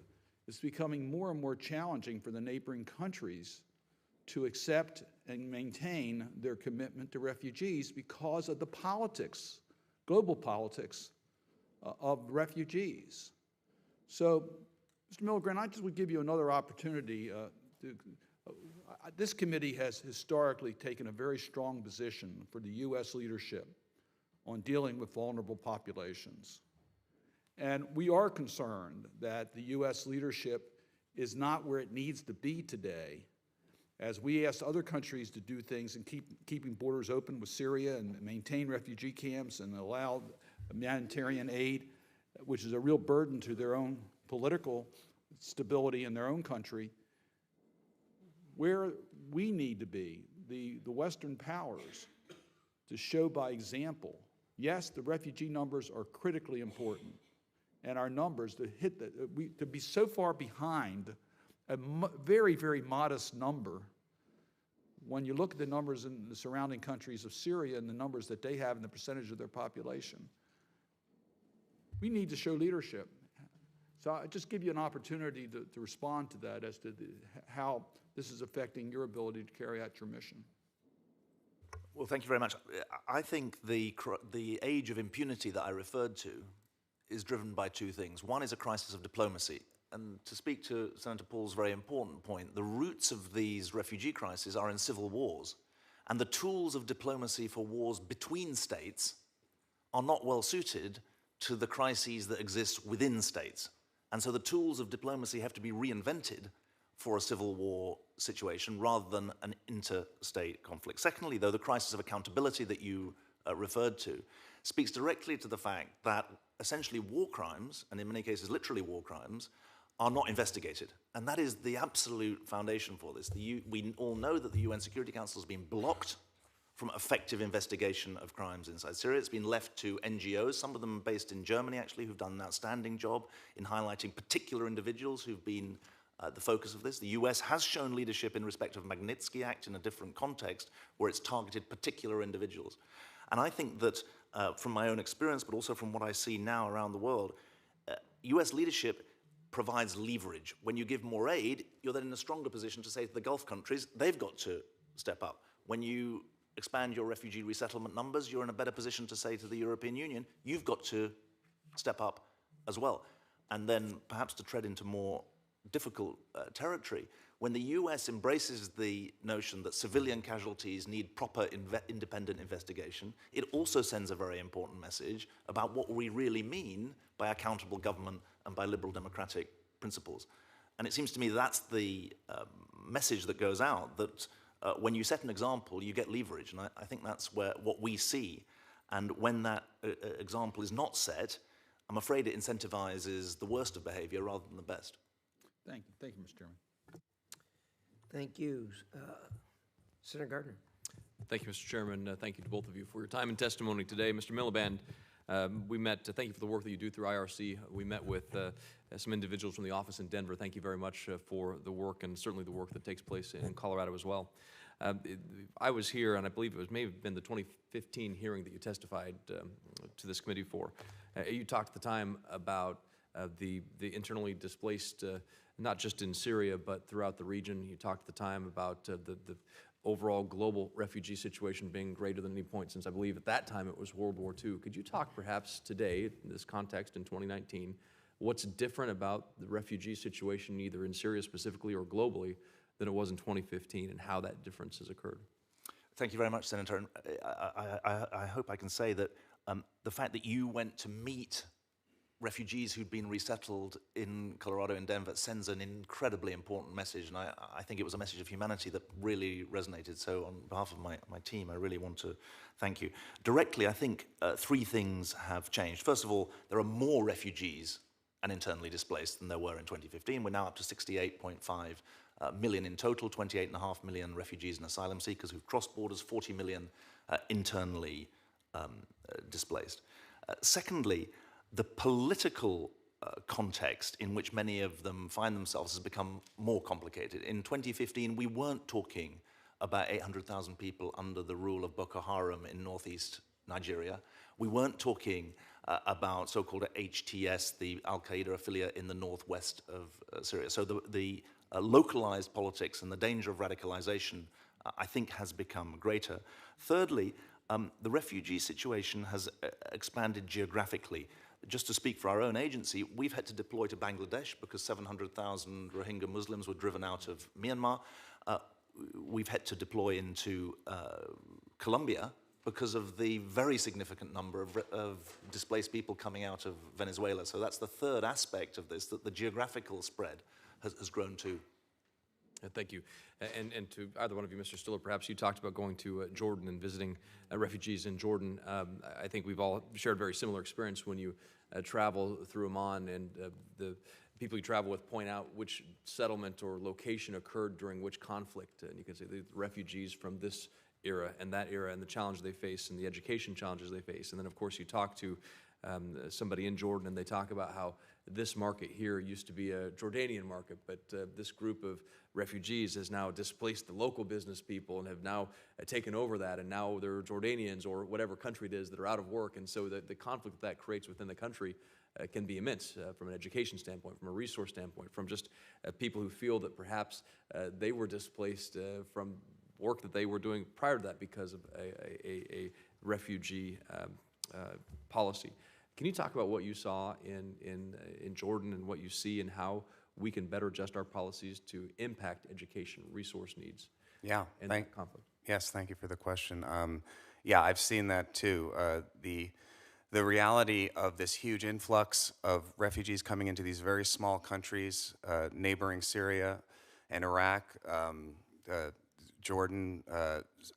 it's becoming more and more challenging for the neighboring countries to accept and maintain their commitment to refugees because of the politics, global politics of refugees. So, Mr. Miliband, I just would give you another opportunity. This committee has historically taken a very strong position for the U.S. leadership on dealing with vulnerable populations. And we are concerned that the U.S. leadership is not where it needs to be today, as we ask other countries to do things and keeping borders open with Syria and maintain refugee camps and allow humanitarian aid, which is a real burden to their own political stability in their own country. Where we need to be, the Western powers, to show by example. Yes, the refugee numbers are critically important, and our numbers to be so far behind a very, very modest number. When you look at the numbers in the surrounding countries of Syria and the numbers that they have and the percentage of their population, we need to show leadership. So I just give you an opportunity to respond to that as to how this is affecting your ability to carry out your mission. Well, thank you very much. I think the age of impunity that I referred to is driven by two things. One is a crisis of diplomacy. And to speak to Senator Paul's very important point, the roots of these refugee crises are in civil wars. And the tools of diplomacy for wars between states are not well suited to the crises that exist within states. And so the tools of diplomacy have to be reinvented for a civil war situation rather than an interstate conflict. Secondly, though, the crisis of accountability that you referred to speaks directly to the fact that essentially war crimes, and in many cases literally war crimes, are not investigated. And that is the absolute foundation for this. We all know that the UN Security Council has been blocked from effective investigation of crimes inside Syria. It's been left to NGOs, some of them based in Germany actually, who've done an outstanding job in highlighting particular individuals who've been the focus of this. The US has shown leadership in respect of Magnitsky Act in a different context where it's targeted particular individuals. And I think that from my own experience, but also from what I see now around the world, US leadership provides leverage. When you give more aid, you're then in a stronger position to say to the Gulf countries, they've got to step up. When you expand your refugee resettlement numbers, you're in a better position to say to the European Union, you've got to step up as well. And then perhaps to tread into more difficult territory, when the US embraces the notion that civilian casualties need proper independent investigation, it also sends a very important message about what we really mean by accountable government and by liberal democratic principles. And it seems to me that's the message that goes out, that when you set an example, you get leverage. And I think that's what we see. And when that example is not set, I'm afraid it incentivizes the worst of behavior rather than the best. Thank you, Mr. Chairman. Thank you. Senator Gardner. Thank you, Mr. Chairman. Thank you to both of you for your time and testimony today. Mr. Miliband, we met, thank you for the work that you do through IRC. We met with some individuals from the office in Denver. Thank you very much for the work and certainly the work that takes place in Colorado as well. I was here, and I believe it may have been the 2015 hearing that you testified to this committee for. You talked at the time about the internally displaced, not just in Syria, but throughout the region. You talked at the time about the overall global refugee situation being greater than any point since, I believe, at that time it was World War II. Could you talk perhaps today, in this context in 2019, what's different about the refugee situation either in Syria specifically or globally than it was in 2015 and how that difference has occurred? Thank you very much, Senator. And I hope I can say that the fact that you went to meet refugees who'd been resettled in Colorado and Denver sends an incredibly important message, and I think it was a message of humanity that really resonated. So on behalf of my team, I really want to thank you. Directly, I think three things have changed. First of all, there are more refugees and internally displaced than there were in 2015. We're now up to 68.5 million in total, 28.5 million refugees and asylum seekers who've crossed borders, 40 million internally displaced. Secondly, the political context in which many of them find themselves has become more complicated. In 2015, we weren't talking about 800,000 people under the rule of Boko Haram in northeast Nigeria. We weren't talking about so-called HTS, the Al-Qaeda affiliate in the northwest of Syria. So the localized politics and the danger of radicalization, I think, has become greater. Thirdly, the refugee situation has expanded geographically. Just to speak for our own agency, we've had to deploy to Bangladesh because 700,000 Rohingya Muslims were driven out of Myanmar. We've had to deploy into Colombia because of the very significant number of displaced people coming out of Venezuela. So that's the third aspect of this, that the geographical spread has grown too. Thank you. And to either one of you, Mr. Stiller, perhaps you talked about going to Jordan and visiting refugees in Jordan. I think we've all shared a very similar experience when you travel through Amman, and the people you travel with point out which settlement or location occurred during which conflict. And you can say the refugees from this era and that era and the challenge they face and the education challenges they face. And then, of course, you talk to somebody in Jordan, and they talk about how this market here used to be a Jordanian market, but this group of refugees has now displaced the local business people and have now taken over that, and now they're Jordanians or whatever country it is that are out of work, and so the conflict that creates within the country can be immense from an education standpoint, from a resource standpoint, from just people who feel that perhaps they were displaced from work that they were doing prior to that because of a refugee policy. Can you talk about what you saw in Jordan and what you see and how we can better adjust our policies to impact education resource needs in that conflict? Yes, thank you for the question. Yeah, I've seen that too. The reality of this huge influx of refugees coming into these very small countries, neighboring Syria and Iraq, Jordan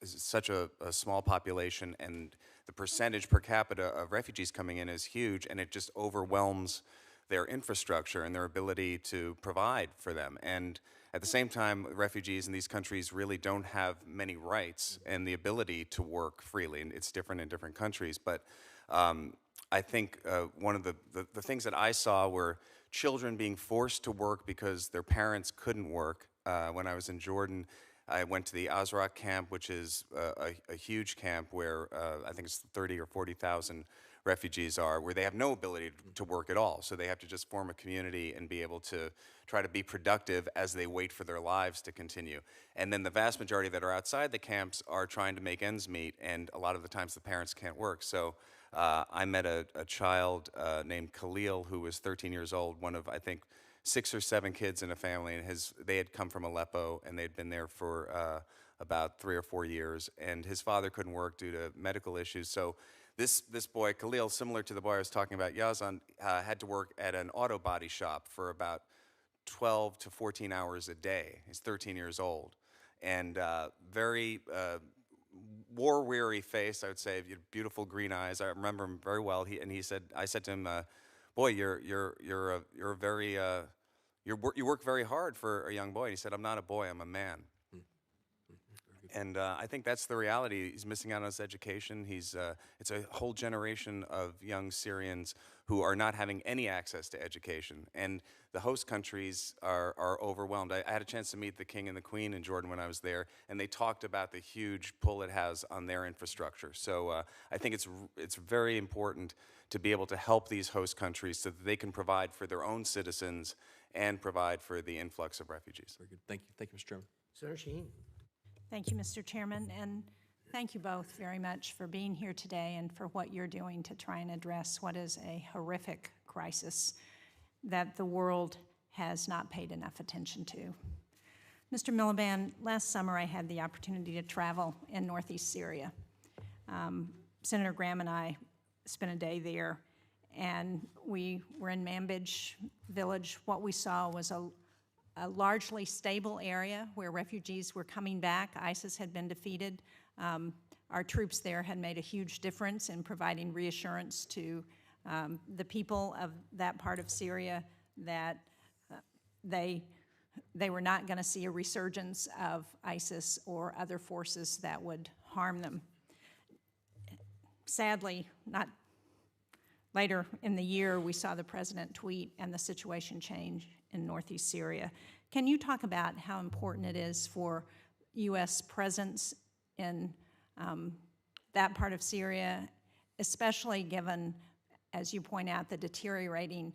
is such a small population, and the percentage per capita of refugees coming in is huge, and it just overwhelms their infrastructure and their ability to provide for them. And at the same time, refugees in these countries really don't have many rights and the ability to work freely, and it's different in different countries. But I think one of the things that I saw were children being forced to work because their parents couldn't work. When I was in Jordan, I went to the Azraq camp, which is a huge camp where I think it's 30 or 40,000 refugees are, where they have no ability to work at all. So they have to just form a community and be able to try to be productive as they wait for their lives to continue. And then the vast majority that are outside the camps are trying to make ends meet, and a lot of the times the parents can't work. So I met a child named Khalil who was 13 years old, one of, I think, 6 or 7 kids in a family, and they had come from Aleppo, and they'd been there for about 3 or 4 years, and his father couldn't work due to medical issues. So this boy, Khalil, similar to the boy I was talking about, Yazan, had to work at an auto body shop for about 12 to 14 hours a day. He's 13 years old, and very war-weary face, I would say, beautiful green eyes. I remember him very well. I said to him, "Boy, you work very hard for a young boy." And he said, "I'm not a boy, I'm a man." And I think that's the reality. He's missing out on his education. It's a whole generation of young Syrians who are not having any access to education. And the host countries are overwhelmed. I had a chance to meet the King and the Queen in Jordan when I was there, and they talked about the huge pull it has on their infrastructure. So I think it's very important to be able to help these host countries so that they can provide for their own citizens and provide for the influx of refugees. Very good. Thank you. Thank you, Mr. Chairman. Senator Shaheen. Thank you, Mr. Chairman, and thank you both very much for being here today and for what you're doing to try and address what is a horrific crisis that the world has not paid enough attention to. Mr. Miliband, last summer I had the opportunity to travel in northeast Syria. Senator Graham and I spent a day there, and we were in Manbij village. What we saw was a largely stable area where refugees were coming back. ISIS had been defeated. Our troops there had made a huge difference in providing reassurance to the people of that part of Syria that they were not going to see a resurgence of ISIS or other forces that would harm them. Sadly, not later in the year, we saw the president tweet and the situation change in northeast Syria. Can you talk about how important it is for U.S. presence in that part of Syria, especially given, as you point out, the deteriorating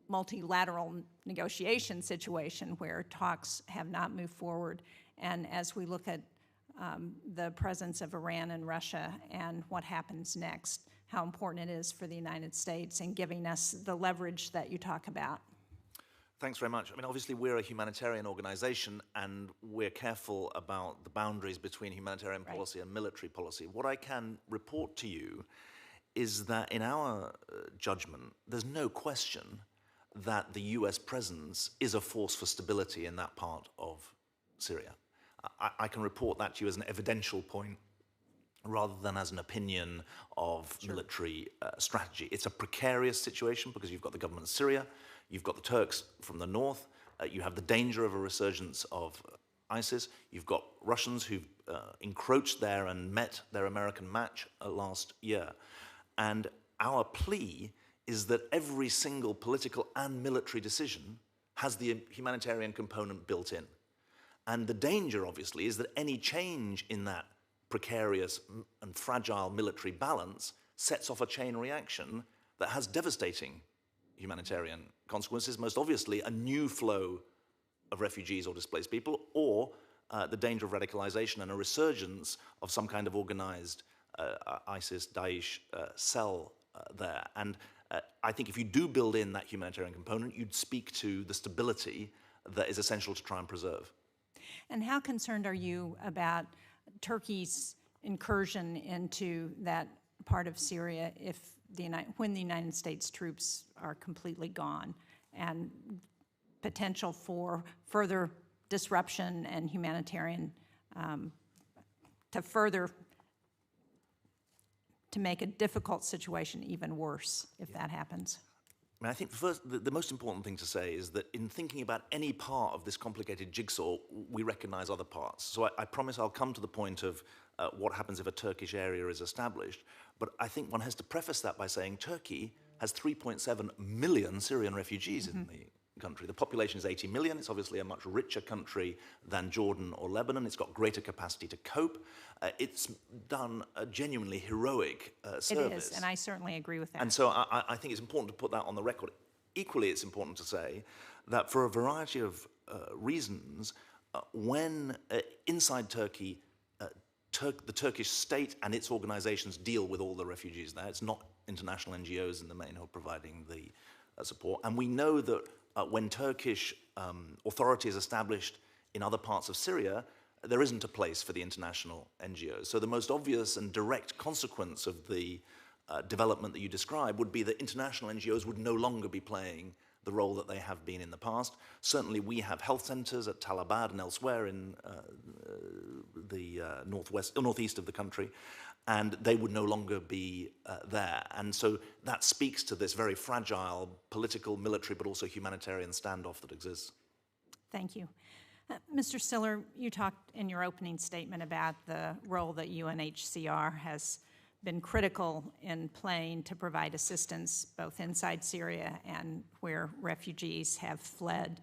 multilateral negotiation situation where talks have not moved forward, and as we look at the presence of Iran and Russia and what happens next, how important it is for the United States in giving us the leverage that you talk about? Thanks very much. I mean, obviously, we're a humanitarian organization, and we're careful about the boundaries between humanitarian policy and military policy. What I can report to you is that in our judgment, there's no question that the U.S. presence is a force for stability in that part of Syria. I can report that to you as an evidential point rather than as an opinion of military strategy. It's a precarious situation because you've got the government of Syria, you've got the Turks from the north, you have the danger of a resurgence of ISIS, you've got Russians who've encroached there and met their American match last year. And our plea is that every single political and military decision has the humanitarian component built in. And the danger, obviously, is that any change in that precarious and fragile military balance sets off a chain reaction that has devastating humanitarian consequences, most obviously a new flow of refugees or displaced people, or the danger of radicalization and a resurgence of some kind of organized ISIS, Daesh cell there. And I think if you do build in that humanitarian component, you'd speak to the stability that is essential to try and preserve. And how concerned are you about Turkey's incursion into that part of Syria when the United States troops are completely gone, and potential for further disruption and humanitarian to make a difficult situation even worse if that happens? I mean, I think the most important thing to say is that in thinking about any part of this complicated jigsaw, we recognize other parts. So I promise I'll come to the point of what happens if a Turkish area is established. But I think one has to preface that by saying Turkey has 3.7 million Syrian refugees in the country. The population is 80 million. It's obviously a much richer country than Jordan or Lebanon. It's got greater capacity to cope. It's done a genuinely heroic service. It is, and I certainly agree with that. And so I think it's important to put that on the record. Equally, it's important to say that for a variety of reasons, when inside Turkey, the Turkish state and its organizations deal with all the refugees there. It's not international NGOs in the main who are providing the support. And we know that when Turkish authority is established in other parts of Syria, there isn't a place for the international NGOs. So the most obvious and direct consequence of the development that you describe would be that international NGOs would no longer be playing the role that they have been in the past. Certainly we have health centers at Tal Abad and elsewhere in the northeast of the country, and they would no longer be there. And so that speaks to this very fragile political, military, but also humanitarian standoff that exists. Thank you. Mr. Stiller, you talked in your opening statement about the role that UNHCR has been critical in playing to provide assistance both inside Syria and where refugees have fled.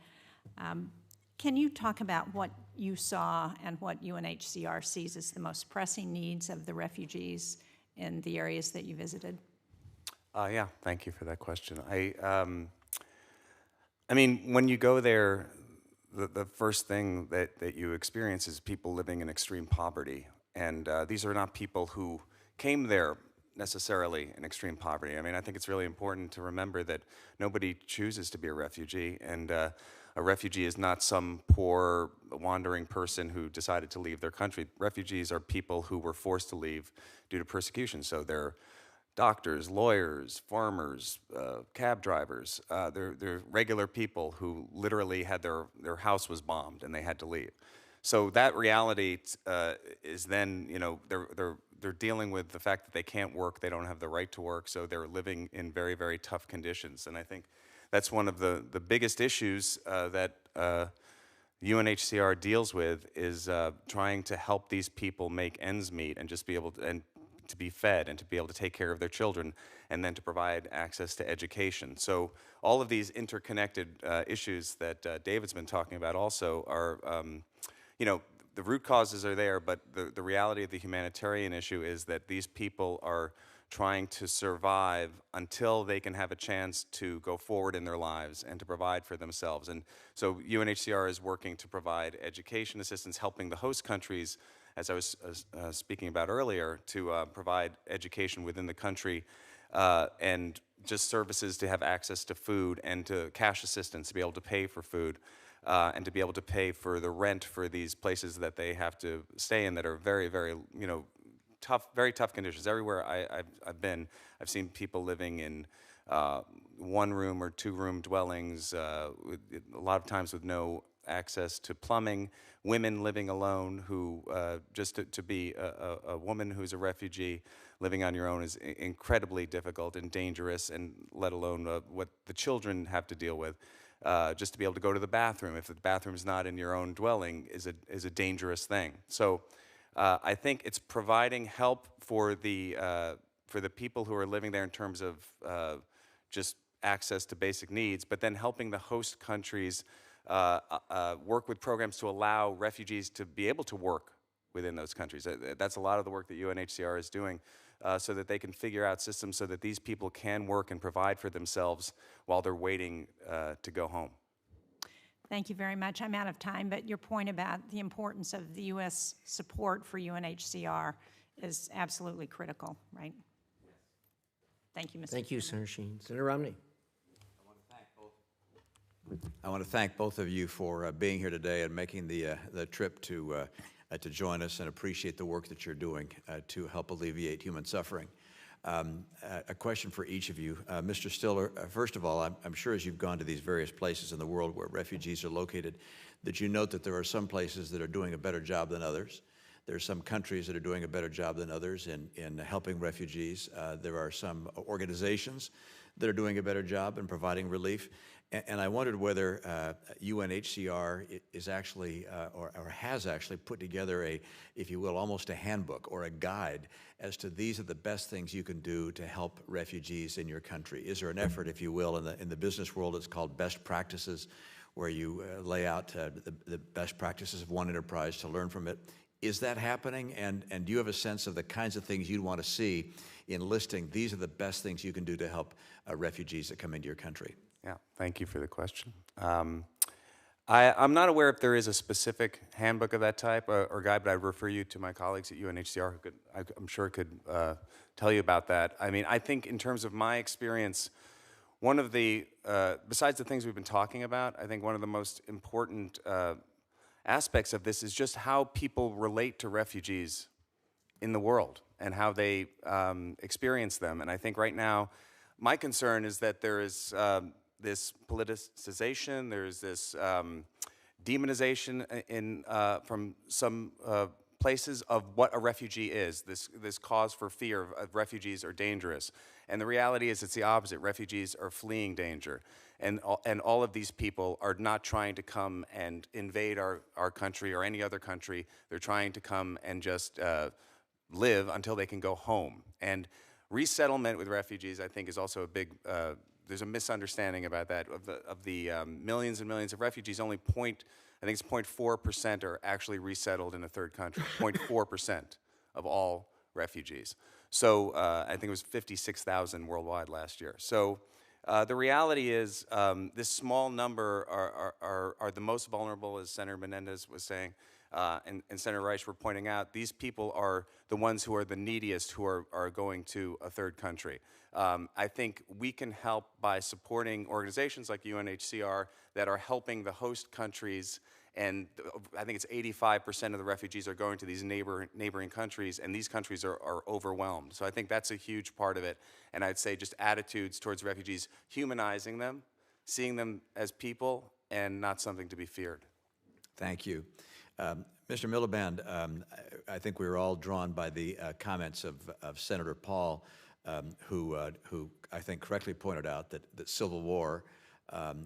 Can you talk about what you saw and what UNHCR sees as the most pressing needs of the refugees in the areas that you visited? Yeah, thank you for that question. I mean, when you go there, the first thing that you experience is people living in extreme poverty. And these are not people who came there necessarily in extreme poverty. I mean, I think it's really important to remember that nobody chooses to be a refugee, and a refugee is not some poor wandering person who decided to leave their country. Refugees are people who were forced to leave due to persecution. So they're doctors, lawyers, farmers, cab drivers. They're regular people who literally had their house was bombed and they had to leave. So that reality is then, you know, they're dealing with the fact that they can't work, they don't have the right to work, so they're living in very, very tough conditions. And I think that's one of the biggest issues that UNHCR deals with is trying to help these people make ends meet and just be able to be fed and to be able to take care of their children, and then to provide access to education. So all of these interconnected issues that David's been talking about also are, you know, the root causes are there, but the reality of the humanitarian issue is that these people are trying to survive until they can have a chance to go forward in their lives and to provide for themselves. And so UNHCR is working to provide education assistance, helping the host countries, as I was speaking about earlier, to provide education within the country and just services to have access to food and to cash assistance to be able to pay for food and to be able to pay for the rent for these places that they have to stay in that are very, very, you know, tough, very tough conditions. Everywhere I've been, I've seen people living in one-room or two-room dwellings, a lot of times with no access to plumbing, women living alone who, just to be a woman who's a refugee living on your own is incredibly difficult and dangerous, and let alone what the children have to deal with. Just to be able to go to the bathroom, if the bathroom's not in your own dwelling, is a dangerous thing. So I think it's providing help for for the people who are living there in terms of just access to basic needs, but then helping the host countries work with programs to allow refugees to be able to work within those countries. That's a lot of the work that UNHCR is doing, so that they can figure out systems so that these people can work and provide for themselves while they're waiting to go home. Thank you very much. I'm out of time, but your point about the importance of the U.S. support for UNHCR is absolutely critical, right? Thank you, Mr. Thank you, Chairman. Senator Sheen. Senator Romney. I want to thank both of you for being here today and making the trip to join us, and appreciate the work that you're doing to help alleviate human suffering. A question for each of you. Mr. Stiller, first of all, I'm sure as you've gone to these various places in the world where refugees are located, that you note that there are some places that are doing a better job than others. There are some countries that are doing a better job than others in helping refugees. There are some organizations that are doing a better job in providing relief. And I wondered whether UNHCR is actually, or has actually put together a, if you will, almost a handbook or a guide as to these are the best things you can do to help refugees in your country. Is there an effort, if you will, in the business world, it's called best practices, where you lay out the best practices of one enterprise to learn from it? Is that happening? And do you have a sense of the kinds of things you'd want to see in listing, these are the best things you can do to help refugees that come into your country? Yeah, thank you for the question. I'm not aware if there is a specific handbook of that type or guide, but I'd refer you to my colleagues at UNHCR who I'm sure could tell you about that. I mean, I think in terms of my experience, one of the, besides the things we've been talking about, I think one of the most important aspects of this is just how people relate to refugees in the world and how they experience them. And I think right now, my concern is that there is this politicization, there's this demonization from some places of what a refugee is, this cause for fear of refugees are dangerous. And the reality is it's the opposite. Refugees are fleeing danger. And all of these people are not trying to come and invade our country or any other country. They're trying to come and just live until they can go home. And resettlement with refugees, I think, is also a big, there's a misunderstanding about that. Of the millions and millions of refugees, only I think it's 0.4% are actually resettled in a third country, 0.4% of all refugees. So I think it was 56,000 worldwide last year. So the reality is this small number are the most vulnerable, as Senator Menendez was saying, and Senator Reich were pointing out. These people are the ones who are the neediest, who are going to a third country. I think we can help by supporting organizations like UNHCR that are helping the host countries, and I think it's 85% of the refugees are going to these neighboring countries, and these countries are overwhelmed. So I think that's a huge part of it. And I'd say just attitudes towards refugees, humanizing them, seeing them as people, and not something to be feared. Thank you. Mr. Miliband, I think we were all drawn by the comments of Senator Paul, who I think correctly pointed out that civil war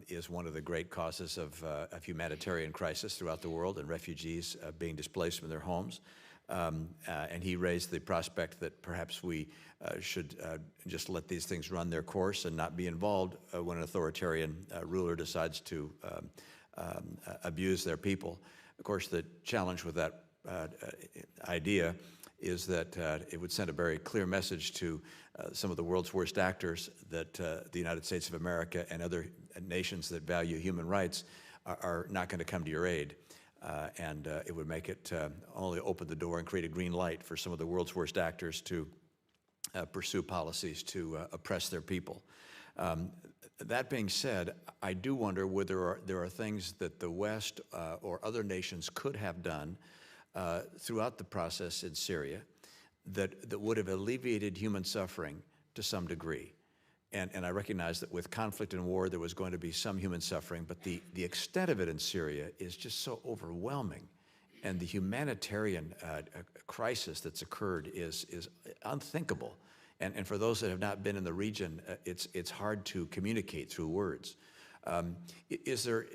is one of the great causes of humanitarian crisis throughout the world, and refugees being displaced from their homes. And he raised the prospect that perhaps we should just let these things run their course and not be involved when an authoritarian ruler decides to abuse their people. Of course, the challenge with that idea is that it would send a very clear message to some of the world's worst actors that the United States of America and other nations that value human rights are not going to come to your aid. And it would make it only open the door and create a green light for some of the world's worst actors to pursue policies to oppress their people. That being said, I do wonder whether there are things that the West or other nations could have done throughout the process in Syria that would have alleviated human suffering to some degree. And I recognize that with conflict and war, there was going to be some human suffering, but the extent of it in Syria is just so overwhelming. And the humanitarian crisis that's occurred is unthinkable. And for those that have not been in the region, it's hard to communicate through words. Is there,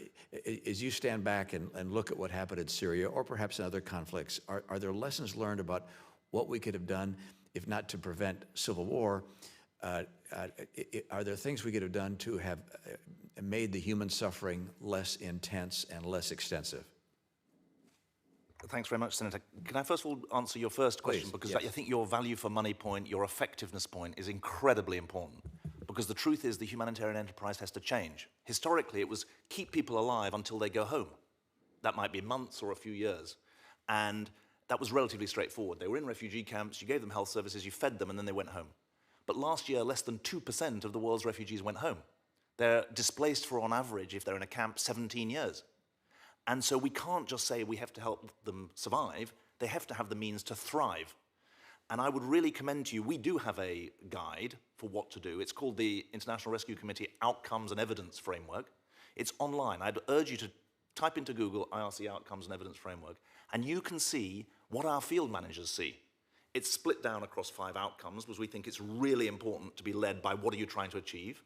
as you stand back and look at what happened in Syria, or perhaps in other conflicts, are there lessons learned about what we could have done if not to prevent civil war, are there things we could have done to have made the human suffering less intense and less extensive? Thanks very much, Senator. Can I first of all answer your first question? Please, Because yes. I think your value for money point, your effectiveness point is incredibly important. Because the truth is the humanitarian enterprise has to change. Historically, it was keep people alive until they go home. That might be months or a few years. And that was relatively straightforward. They were in refugee camps, you gave them health services, you fed them, and then they went home. But last year, less than 2% of the world's refugees went home. They're displaced for, on average, if they're in a camp, 17 years. And so we can't just say we have to help them survive. They have to have the means to thrive. And I would really commend to you, we do have a guide for what to do. It's called the International Rescue Committee Outcomes and Evidence Framework. It's online. I'd urge you to type into Google IRC Outcomes and Evidence Framework, and you can see what our field managers see. It's split down across 5 outcomes, because we think it's really important to be led by what are you trying to achieve.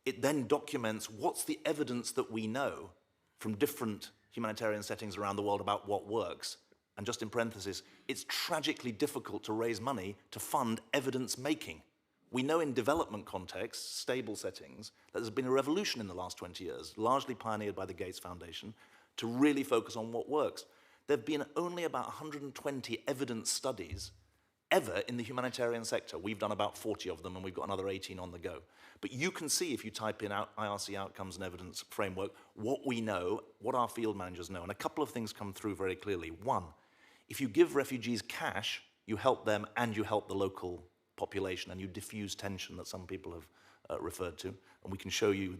It then documents what's the evidence that we know from different humanitarian settings around the world about what works. And just in parentheses, it's tragically difficult to raise money to fund evidence-making. We know in development contexts, stable settings, that there's been a revolution in the last 20 years, largely pioneered by the Gates Foundation, to really focus on what works. There have been only about 120 evidence studies ever in the humanitarian sector. We've done about 40 of them, and we've got another 18 on the go. But you can see, if you type in IRC Outcomes and Evidence Framework, what we know, what our field managers know. And a couple of things come through very clearly. One, if you give refugees cash, you help them and you help the local population, and you diffuse tension that some people have referred to. And we can show you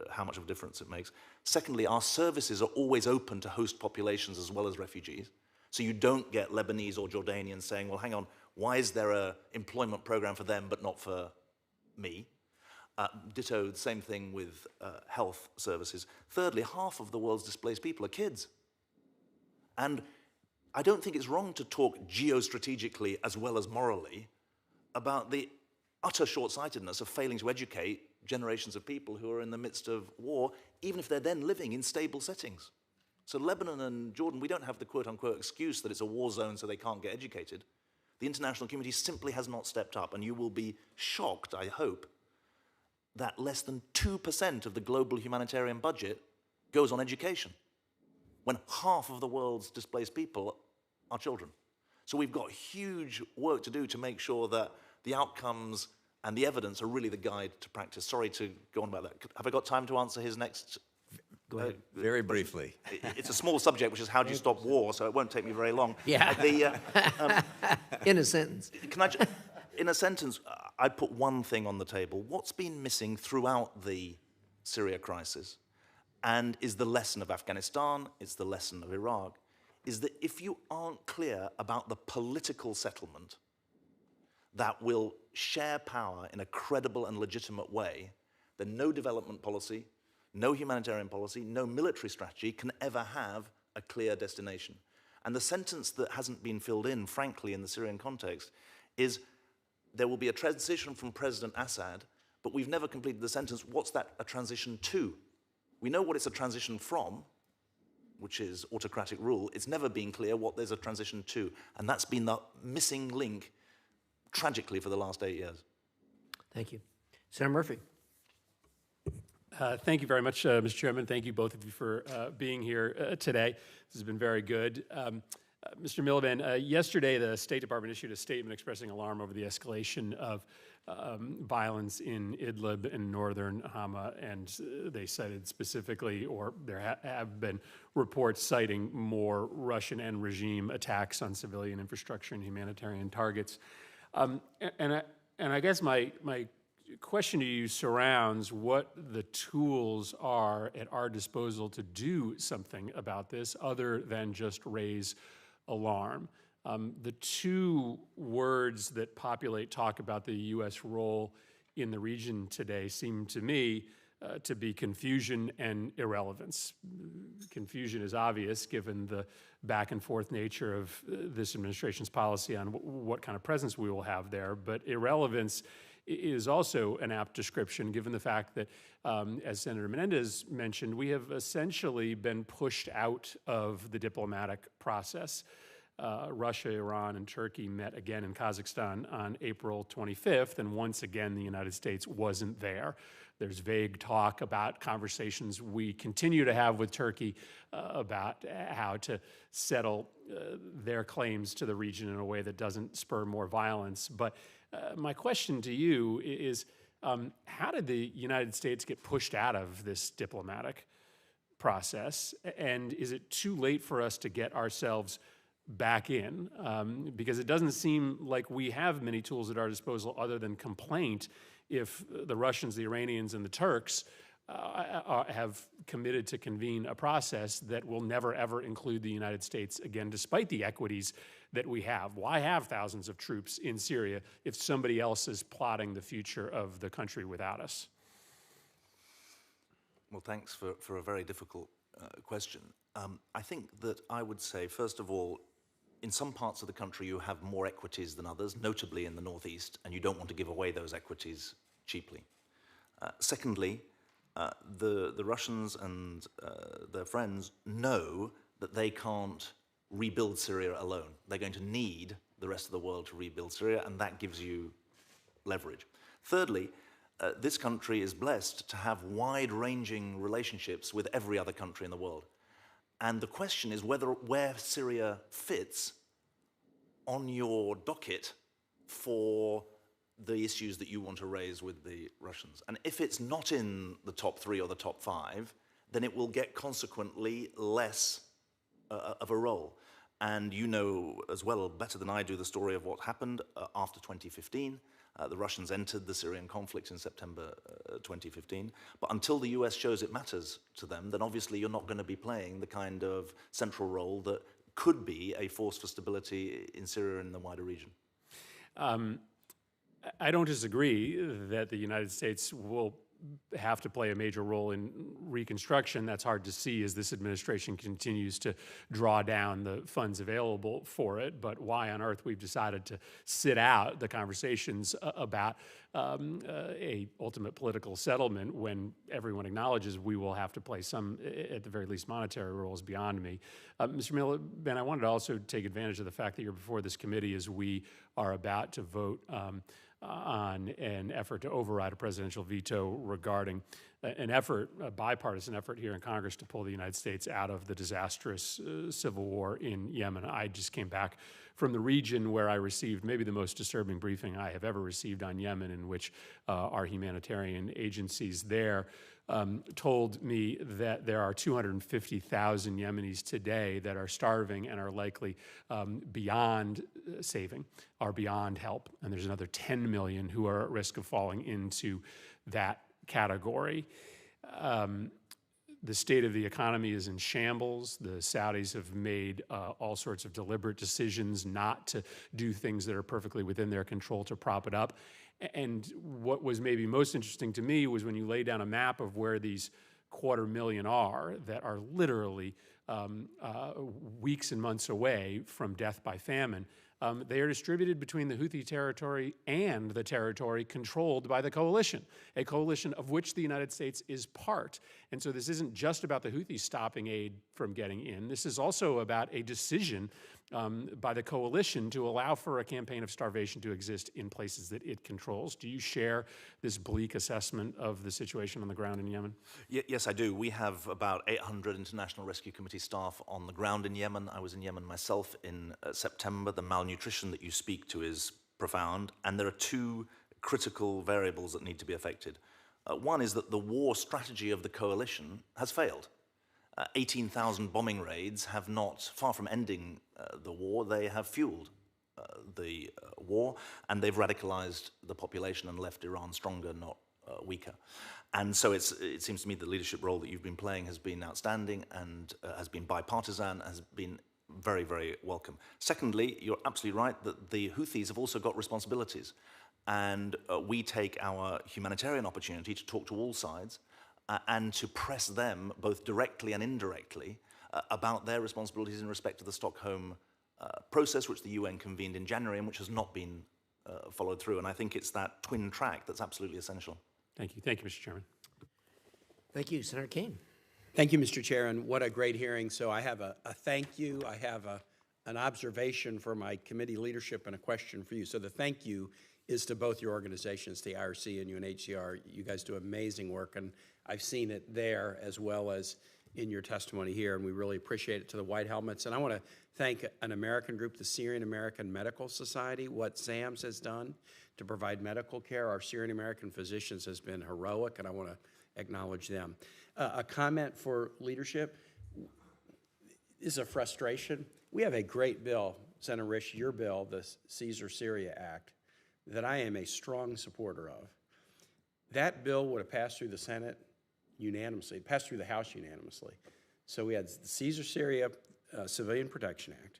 how much of a difference it makes. Secondly, our services are always open to host populations as well as refugees. So you don't get Lebanese or Jordanians saying, well, hang on, why is there an employment program for them but not for me? Ditto, the same thing with health services. Thirdly, half of the world's displaced people are kids. And I don't think it's wrong to talk geostrategically as well as morally about the utter short-sightedness of failing to educate generations of people who are in the midst of war, even if they're then living in stable settings. So Lebanon and Jordan, we don't have the quote-unquote excuse that it's a war zone so they can't get educated. The international community simply has not stepped up, and you will be shocked, I hope, that less than 2% of the global humanitarian budget goes on education, when half of the world's displaced people are children. So we've got huge work to do to make sure that the outcomes and the evidence are really the guide to practice. Sorry to go on about that. Have I got time to answer his next? Go ahead. Very briefly. It's a small subject, which is how do you stop war, so it won't take me very long. Yeah. In a sentence. In a sentence, I'd put one thing on the table. What's been missing throughout the Syria crisis, and is the lesson of Afghanistan, it's the lesson of Iraq, is that if you aren't clear about the political settlement that will share power in a credible and legitimate way, then no development policy, no humanitarian policy, no military strategy can ever have a clear destination. And the sentence that hasn't been filled in, frankly, in the Syrian context, is there will be a transition from President Assad, but we've never completed the sentence, what's that a transition to? We know what it's a transition from, which is autocratic rule. It's never been clear what there's a transition to. And that's been the missing link, tragically, for the last 8 years. Thank you. Senator Murphy. Thank you very much, Mr. Chairman. Thank you, both of you, for being here today. This has been very good. Mr. Miliband, yesterday the State Department issued a statement expressing alarm over the escalation of violence in Idlib and northern Hama, and they cited specifically, or there have been reports citing more Russian and regime attacks on civilian infrastructure and humanitarian targets. And I guess my question to you surrounds what the tools are at our disposal to do something about this other than just raise alarm. The two words that populate talk about the U.S. role in the region today seem to me to be confusion and irrelevance. Confusion is obvious given the back and forth nature of this administration's policy on what kind of presence we will have there, but irrelevance is also an apt description given the fact that, as Senator Menendez mentioned, we have essentially been pushed out of the diplomatic process. Russia, Iran, and Turkey met again in Kazakhstan on April 25th, and once again the United States wasn't there. There's vague talk about conversations we continue to have with Turkey about how to settle their claims to the region in a way that doesn't spur more violence. But my question to you is, how did the United States get pushed out of this diplomatic process? And is it too late for us to get ourselves back in? Because it doesn't seem like we have many tools at our disposal other than complaint if the Russians, the Iranians, and the Turks have committed to convene a process that will never, ever include the United States again, despite the equities that we have. Why have thousands of troops in Syria if somebody else is plotting the future of the country without us? Well, thanks for a very difficult question. I think that I would say, first of all, in some parts of the country you have more equities than others, notably in the northeast, and you don't want to give away those equities cheaply. Secondly, the Russians and their friends know that they can't rebuild Syria alone. They're going to need the rest of the world to rebuild Syria, and that gives you leverage. Thirdly, this country is blessed to have wide-ranging relationships with every other country in the world. And the question is where Syria fits on your docket for the issues that you want to raise with the Russians. And if it's not in the top 3 or the top 5, then it will get consequently less of a role. And you know as well, better than I do, the story of what happened after 2015. The Russians entered the Syrian conflict in September 2015. But until the US shows it matters to them, then obviously you're not going to be playing the kind of central role that could be a force for stability in Syria and the wider region. I don't disagree that the United States will have to play a major role in reconstruction. That's hard to see as this administration continues to draw down the funds available for it. But why on earth we've decided to sit out the conversations about a ultimate political settlement when everyone acknowledges we will have to play some, at the very least, monetary roles beyond me. Mr. Miliband, I wanted to also take advantage of the fact that you're before this committee as we are about to vote on an effort to override a presidential veto regarding a bipartisan effort here in Congress to pull the United States out of the disastrous civil war in Yemen. I just came back from the region where I received maybe the most disturbing briefing I have ever received on Yemen, in which our humanitarian agencies there told me that there are 250,000 Yemenis today that are starving and are likely beyond saving, are beyond help. And there's another 10 million who are at risk of falling into that category. The state of the economy is in shambles. The Saudis have made all sorts of deliberate decisions not to do things that are perfectly within their control to prop it up. And what was maybe most interesting to me was when you lay down a map of where these 250,000 are that are literally weeks and months away from death by famine. They are distributed between the Houthi territory and the territory controlled by the coalition, a coalition of which the United States is part. And so this isn't just about the Houthis stopping aid from getting in. This is also about a decision by the coalition to allow for a campaign of starvation to exist in places that it controls. Do you share this bleak assessment of the situation on the ground in Yemen? Yes, I do. We have about 800 International Rescue Committee staff on the ground in Yemen. I was in Yemen myself in September. The malnutrition that you speak to is profound, and there are 2 critical variables that need to be affected. One is that the war strategy of the coalition has failed. 18,000 bombing raids have not, far from ending the war, they have fueled the war, and they've radicalized the population and left Iran stronger, not weaker. And so it seems to me the leadership role that you've been playing has been outstanding and has been bipartisan, has been very, very welcome. Secondly, you're absolutely right that the Houthis have also got responsibilities. And we take our humanitarian opportunity to talk to all sides and to press them, both directly and indirectly, about their responsibilities in respect to the Stockholm process, which the UN convened in January and which has not been followed through. And I think it's that twin track that's absolutely essential. Thank you. Thank you, Mr. Chairman. Thank you, Senator Kane. Thank you, Mr. Chair, and what a great hearing. So I have a thank you, I have a an observation for my committee leadership and a question for you. So the thank you is to both your organizations, the IRC and UNHCR. You guys do amazing work, and I've seen it there as well as in your testimony here, and we really appreciate it. To the White Helmets. And I want to thank an American group, the Syrian American Medical Society, what SAMS has done to provide medical care. Our Syrian American physicians has been heroic, and I want to acknowledge them. A comment for leadership is a frustration. We have a great bill, Senator Risch, your bill, the Caesar-Syria Act, that I am a strong supporter of. That bill would have passed through the Senate unanimously, passed through the House unanimously. So we had the Caesar-Syria Civilian Protection Act,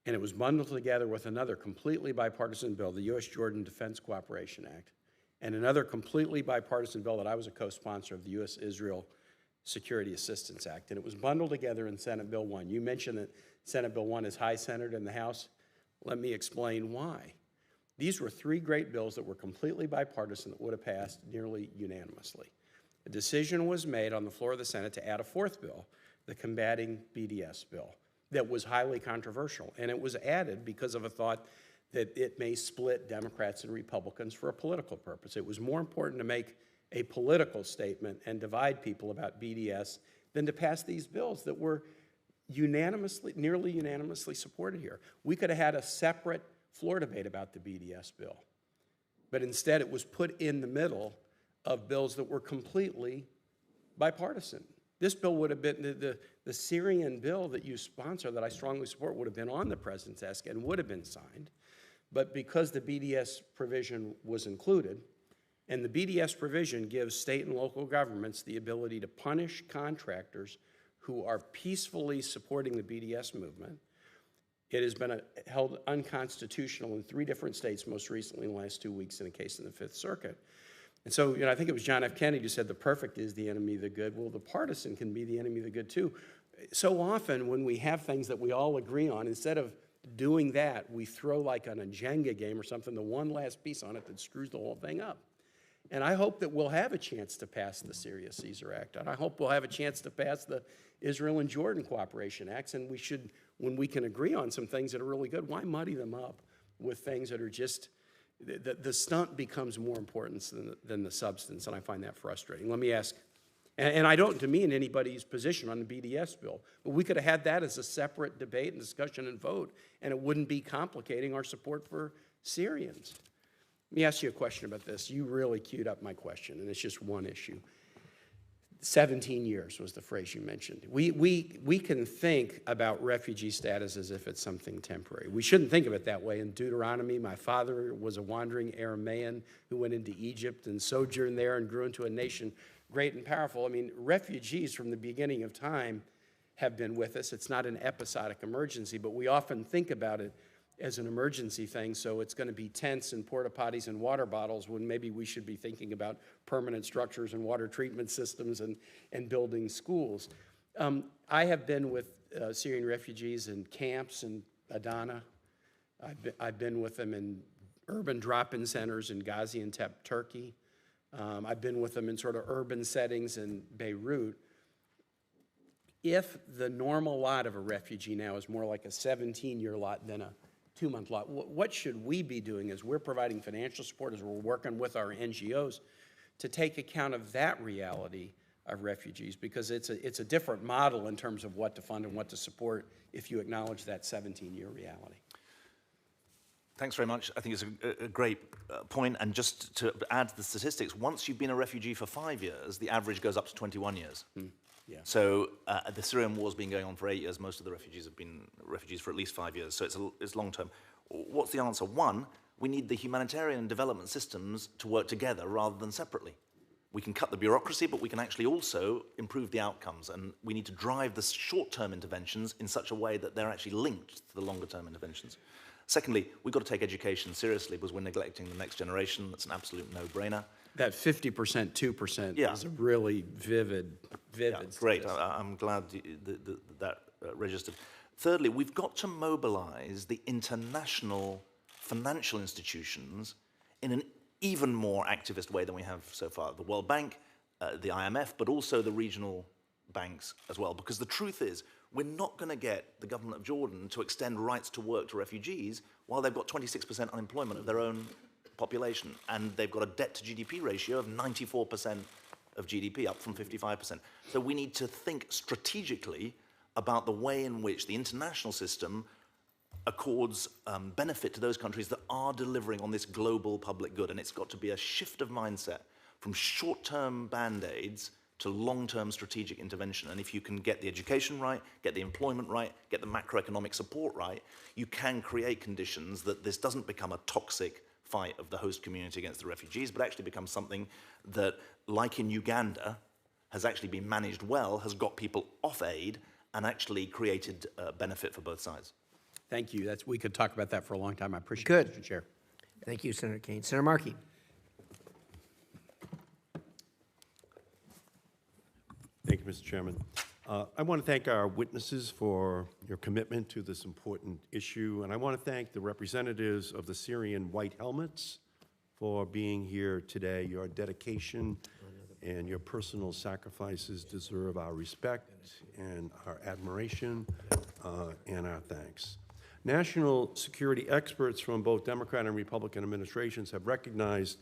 and it was bundled together with another completely bipartisan bill, the U.S.-Jordan Defense Cooperation Act, and another completely bipartisan bill that I was a co-sponsor of, the U.S.-Israel Security Assistance Act, and it was bundled together in Senate Bill 1. You mentioned that Senate Bill 1 is high-centered in the House. Let me explain why. These were three great bills that were completely bipartisan that would have passed nearly unanimously. A decision was made on the floor of the Senate to add a fourth bill, the Combating BDS bill, that was highly controversial, and it was added because of a thought that it may split Democrats and Republicans for a political purpose. It was more important to make a political statement and divide people about BDS than to pass these bills that were unanimously, nearly unanimously supported here. We could have had a separate floor debate about the BDS bill, but instead it was put in the middle of bills that were completely bipartisan. This bill would have been, the Syrian bill that you sponsor, that I strongly support, would have been on the president's desk and would have been signed, but because the BDS provision was included, and the BDS provision gives state and local governments the ability to punish contractors who are peacefully supporting the BDS movement. It has been held unconstitutional in 3 different states, most recently in the last 2 weeks in a case in the Fifth Circuit. And so, I think it was John F. Kennedy who said the perfect is the enemy of the good. Well, the partisan can be the enemy of the good too. So often when we have things that we all agree on, instead of doing that, we throw like on a Jenga game or something, the one last piece on it that screws the whole thing up. And I hope that we'll have a chance to pass the Syria-Caesar Act. And I hope we'll have a chance to pass the Israel and Jordan Cooperation Acts. And we should, when we can agree on some things that are really good, why muddy them up with things that are just, the stunt becomes more important than the substance, and I find that frustrating. Let me ask, and I don't demean anybody's position on the BDS bill, but we could have had that as a separate debate and discussion and vote, and it wouldn't be complicating our support for Syrians. Let me ask you a question about this. You really queued up my question, and it's just one issue. 17 years was the phrase you mentioned. We can think about refugee status as if it's something temporary. We shouldn't think of it that way. In Deuteronomy, my father was a wandering Aramaean who went into Egypt and sojourned there and grew into a nation great and powerful. I mean, refugees from the beginning of time have been with us. It's not an episodic emergency, but we often think about it as an emergency thing, so it's going to be tents and porta potties and water bottles when maybe we should be thinking about permanent structures and water treatment systems and building schools. I have been with Syrian refugees in camps in Adana. I've been with them in urban drop-in centers in Gaziantep, Turkey. I've been with them in sort of urban settings in Beirut. If the normal lot of a refugee now is more like a 17-year lot than a 2-month lot, what should we be doing as we're providing financial support, as we're working with our NGOs to take account of that reality of refugees? Because it's a different model in terms of what to fund and what to support if you acknowledge that 17-year reality. Thanks very much. I think it's a great point. And just to add to the statistics, once you've been a refugee for 5 years, the average goes up to 21 years. Yeah. So the Syrian war's been going on for 8 years. Most of the refugees have been refugees for at least 5 years. So it's long term. What's the answer? One, we need the humanitarian and development systems to work together rather than separately. We can cut the bureaucracy, but we can actually also improve the outcomes. And we need to drive the short-term interventions in such a way that they're actually linked to the longer-term interventions. Secondly, we've got to take education seriously because we're neglecting the next generation. That's an absolute no-brainer. That 50%, 2% is a really vivid great. I'm glad that registered. Thirdly, we've got to mobilize the international financial institutions in an even more activist way than we have so far. The World Bank, the IMF, but also the regional banks as well, because the truth is, we're not going to get the government of Jordan to extend rights to work to refugees while they've got 26% unemployment of their own population, and they've got a debt-to-GDP ratio of 94% of GDP, up from 55%. So we need to think strategically about the way in which the international system accords benefit to those countries that are delivering on this global public good. And it's got to be a shift of mindset from short-term band-aids to long-term strategic intervention. And if you can get the education right, get the employment right, get the macroeconomic support right, you can create conditions that this doesn't become a toxic fight of the host community against the refugees, but actually becomes something that, like in Uganda, has actually been managed well, has got people off aid, and actually created benefit for both sides. Thank you. We could talk about that for a long time. I appreciate Good. it, Mr. Chair. Thank you, Senator Kane. Senator Markey. Thank you, Mr. Chairman. I want to thank our witnesses for your commitment to this important issue, and I want to thank the representatives of the Syrian White Helmets for being here today. Your dedication and your personal sacrifices deserve our respect and our admiration and our thanks. National security experts from both Democrat and Republican administrations have recognized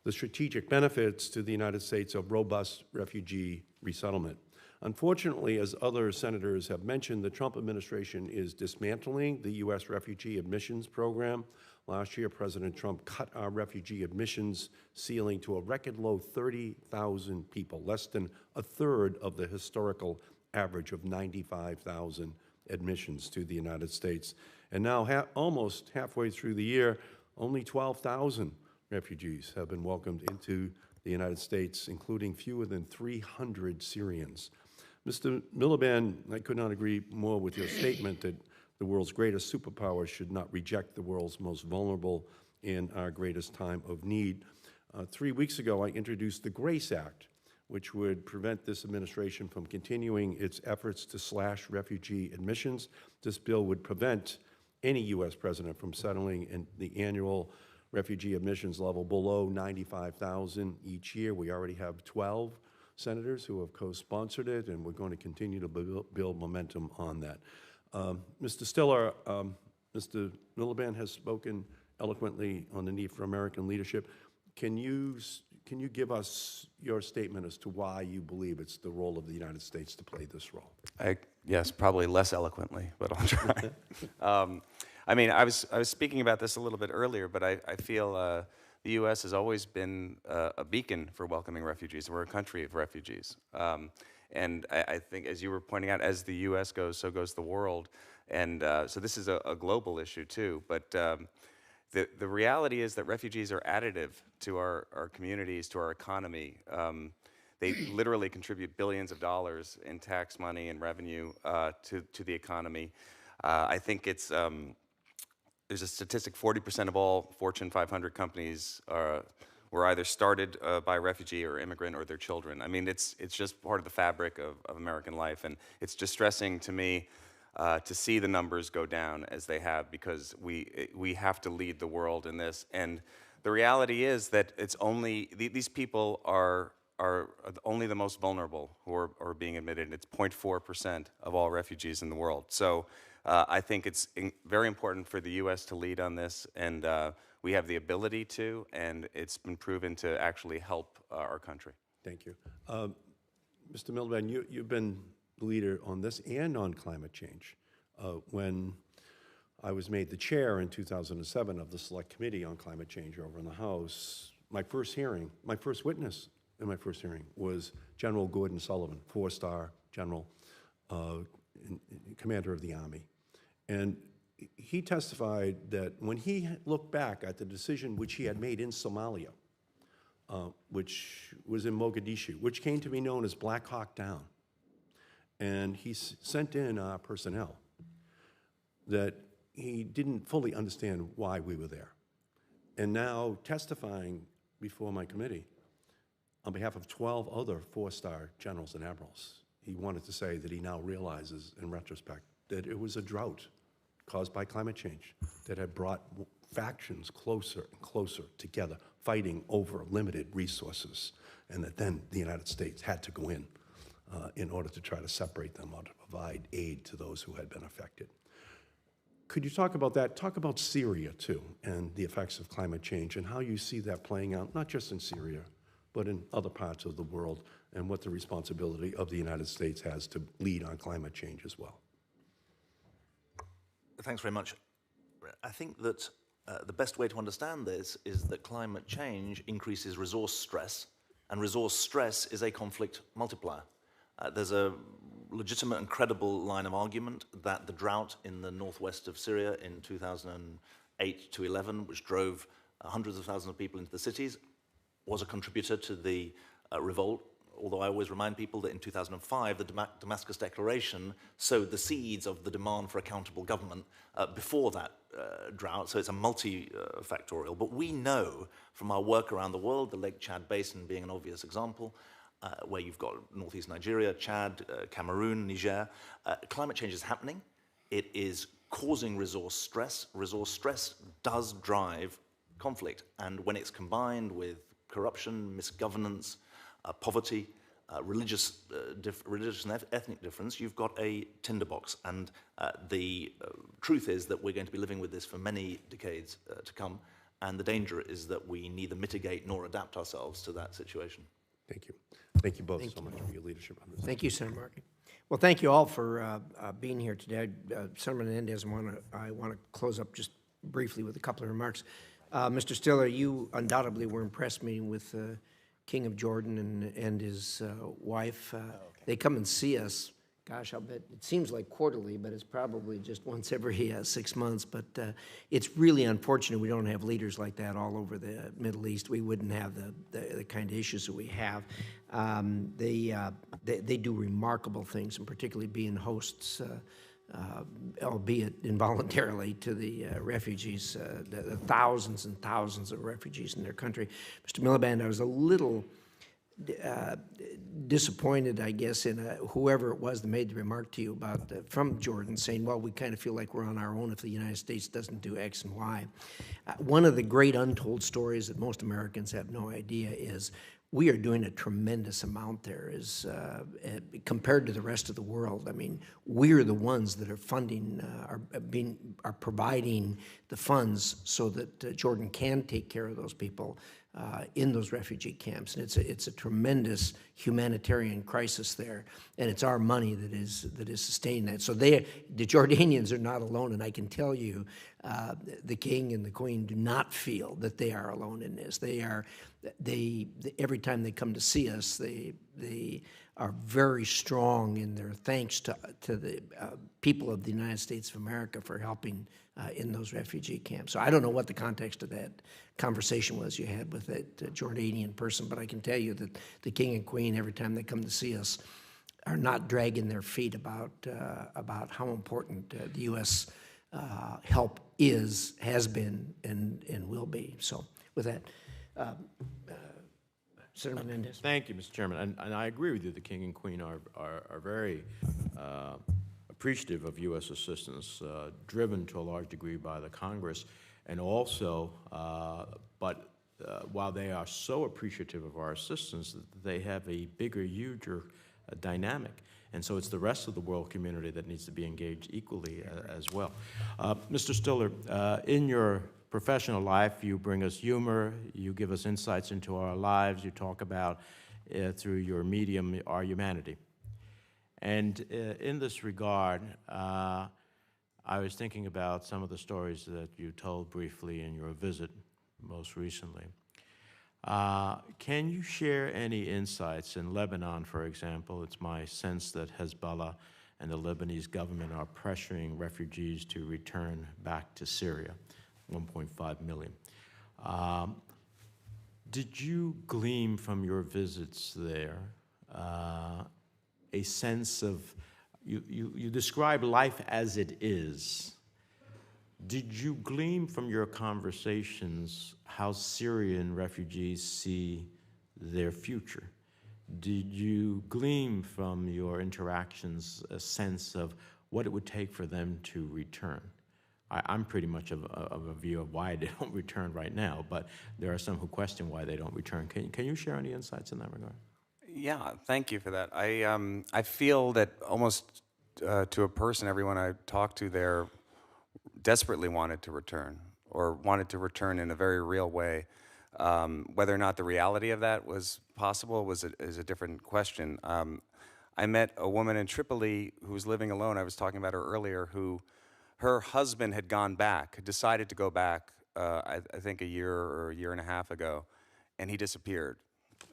the strategic benefits to the United States of robust refugee resettlement. Unfortunately, as other senators have mentioned, the Trump administration is dismantling the U.S. refugee admissions program. Last year, President Trump cut our refugee admissions ceiling to a record low 30,000 people, less than a third of the historical average of 95,000 admissions to the United States. And now, almost halfway through the year, only 12,000 refugees have been welcomed into the United States, including fewer than 300 Syrians. Mr. Miliband, I could not agree more with your statement that the world's greatest superpower should not reject the world's most vulnerable in our greatest time of need. 3 weeks ago, I introduced the GRACE Act, which would prevent this administration from continuing its efforts to slash refugee admissions. This bill would prevent any U.S. president from settling in the annual refugee admissions level below 95,000 each year. We already have 12 senators who have co-sponsored it, and we're going to continue to build momentum on that. Mr. Stiller, Mr. Miliband has spoken eloquently on the need for American leadership. Can you give us your statement as to why you believe it's the role of the United States to play this role? Yes, probably less eloquently, but I'll try. I mean, I was speaking about this a little bit earlier, but I feel the U.S. has always been a beacon for welcoming refugees. We're a country of refugees. And I think, as you were pointing out, as the U.S. goes, so goes the world. And so this is a global issue, too. But the reality is that refugees are additive to our communities, to our economy. They literally contribute billions of dollars in tax money and revenue to the economy. I think it's there's a statistic: 40% of all Fortune 500 companies were either started by a refugee or immigrant or their children. I mean, it's just part of the fabric of American life, and it's distressing to me to see the numbers go down as they have, because we have to lead the world in this. And the reality is that it's only these people are only the most vulnerable who are being admitted. It's 0.4% of all refugees in the world. So I think it's very important for the U.S. to lead on this, and we have the ability to, and it's been proven to actually help our country. Thank you. Mr. Miliband, you've been the leader on this and on climate change. When I was made the chair in 2007 of the Select Committee on Climate Change over in the House, my first witness in my first hearing was General Gordon Sullivan, 4-star general, commander of the Army. And he testified that when he looked back at the decision which he had made in Somalia, which was in Mogadishu, which came to be known as Black Hawk Down, and he sent in our personnel, that he didn't fully understand why we were there. And now, testifying before my committee on behalf of 12 other 4-star generals and admirals, he wanted to say that he now realizes, in retrospect, that it was a drought caused by climate change that had brought factions closer and closer together, fighting over limited resources, and that then the United States had to go in in order to try to separate them or to provide aid to those who had been affected. Could you talk about that? Talk about Syria, too, and the effects of climate change and how you see that playing out, not just in Syria, but in other parts of the world, and what the responsibility of the United States has to lead on climate change as well. Thanks very much. I think that the best way to understand this is that climate change increases resource stress, and resource stress is a conflict multiplier. There's a legitimate and credible line of argument that the drought in the northwest of Syria in 2008 to 11, which drove hundreds of thousands of people into the cities, was a contributor to the revolt. Although I always remind people that in 2005, the Damascus Declaration sowed the seeds of the demand for accountable government before that drought, so it's a multifactorial. But we know from our work around the world, the Lake Chad Basin being an obvious example, where you've got northeast Nigeria, Chad, Cameroon, Niger, climate change is happening. It is causing resource stress. Resource stress does drive conflict, and when it's combined with corruption, misgovernance, poverty, religious and ethnic difference, you've got a tinderbox. And the truth is that we're going to be living with this for many decades to come, and the danger is that we neither mitigate nor adapt ourselves to that situation. Thank you. Thank you both so much for your leadership on this. Thank you, Senator Markey. Well, thank you all for being here today. Senator Menendez, I want to close up just briefly with a couple of remarks. Mr. Stiller, you undoubtedly were impressed meeting with King of Jordan and his wife. They come and see us. Gosh, I'll bet it seems like quarterly, but it's probably just once every 6 months. But it's really unfortunate we don't have leaders like that all over the Middle East. We wouldn't have the kind of issues that we have. They do remarkable things, and particularly being hosts, albeit involuntarily, to the refugees, the thousands and thousands of refugees in their country. Mr. Miliband, I was a little disappointed, I guess, in whoever it was that made the remark to you about from Jordan, saying, well, we kind of feel like we're on our own if the United States doesn't do X and Y. One of the great untold stories that most Americans have no idea is we are doing a tremendous amount there compared to the rest of the world. I mean, we're the ones that are funding, are providing the funds so that Jordan can take care of those people in those refugee camps. And it's a tremendous humanitarian crisis there, and it's our money that is sustaining that. So the Jordanians are not alone, and I can tell you, the king and the queen do not feel that they are alone in this. Every time they come to see us, they are very strong in their thanks to the people of the United States of America for helping in those refugee camps. So I don't know what the context of that conversation was you had with that Jordanian person, but I can tell you that the king and queen, every time they come to see us, are not dragging their feet about how important the U.S. Help has been, and will be. So with that, Senator Menendez. Thank you, Mr. Chairman. And I agree with you. The King and Queen are very appreciative of U.S. assistance, driven to a large degree by the Congress. And also, while they are so appreciative of our assistance, they have a bigger, huger dynamic. And so it's the rest of the world community that needs to be engaged equally as well. Mr. Stiller, in your professional life, you bring us humor, you give us insights into our lives, you talk about, through your medium, our humanity. And in this regard, I was thinking about some of the stories that you told briefly in your visit most recently. Can you share any insights in Lebanon, for example? It's my sense that Hezbollah and the Lebanese government are pressuring refugees to return back to Syria, 1.5 million. Did you glean from your visits there a sense of, you describe life as it is. Did you glean from your conversations how Syrian refugees see their future? Did you glean from your interactions a sense of what it would take for them to return? I'm pretty much of a view of why they don't return right now, but there are some who question why they don't return. Can you share any insights in that regard? Yeah, thank you for that. I feel that almost to a person, everyone I talked to there desperately wanted to return, or wanted to return in a very real way. Whether or not the reality of that was possible is a different question. I met a woman in Tripoli who was living alone. I was talking about her earlier, who her husband had gone back, had decided to go back, I think a year or a year and a half ago, and he disappeared.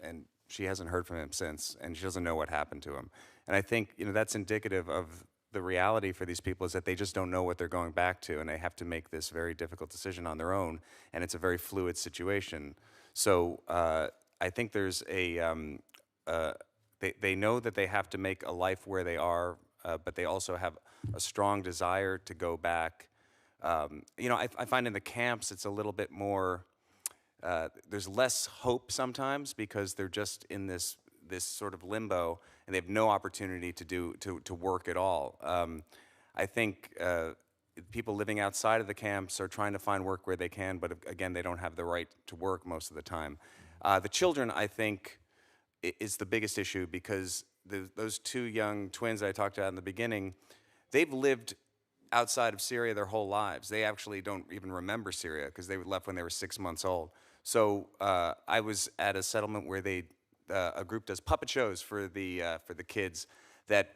And she hasn't heard from him since, and she doesn't know what happened to him. And I think that's indicative of the reality for these people, is that they just don't know what they're going back to, and they have to make this very difficult decision on their own, and it's a very fluid situation. So I think there's they know that they have to make a life where they are, but they also have a strong desire to go back. I find in the camps it's a little bit more, there's less hope sometimes, because they're just in this sort of limbo, and they have no opportunity to work at all. I think people living outside of the camps are trying to find work where they can, but again, they don't have the right to work most of the time. The children, I think, is the biggest issue, because those two young twins that I talked about in the beginning, they've lived outside of Syria their whole lives. They actually don't even remember Syria, because they left when they were 6 months old. So I was at a settlement where a group does puppet shows for the kids that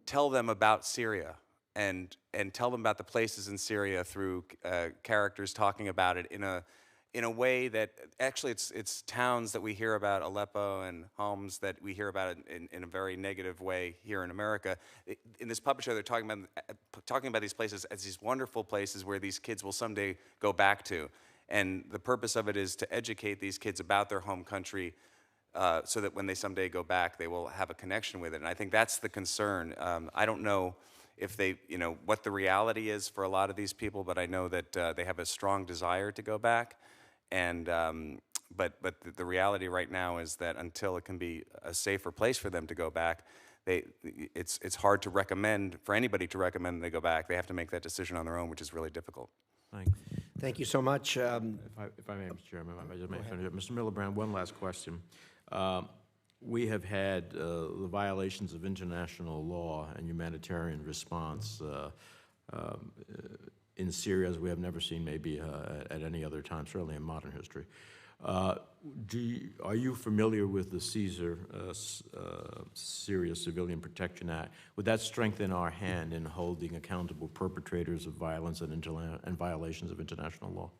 tell them about Syria and tell them about the places in Syria through characters talking about it in a way that actually it's towns that we hear about, Aleppo and Homs, that we hear about in a very negative way here in America. In this puppet show, they're talking about these places as these wonderful places where these kids will someday go back to. And the purpose of it is to educate these kids about their home country, so that when they someday go back, they will have a connection with it. And I think that's the concern. I don't know if what the reality is for a lot of these people, but I know that they have a strong desire to go back. And but the reality right now is that until it can be a safer place for them to go back, it's hard to recommend, for anybody to recommend they go back. They have to make that decision on their own, which is really difficult. Thank you so much. If I may, Mr. Chairman, I just may finish. Mr. Miliband, one last question. We have had the violations of international law and humanitarian response in Syria as we have never seen maybe at any other time, certainly in modern history. Are you familiar with the Syria Civilian Protection Act? Would that strengthen our hand in holding accountable perpetrators of violence and violations of international law?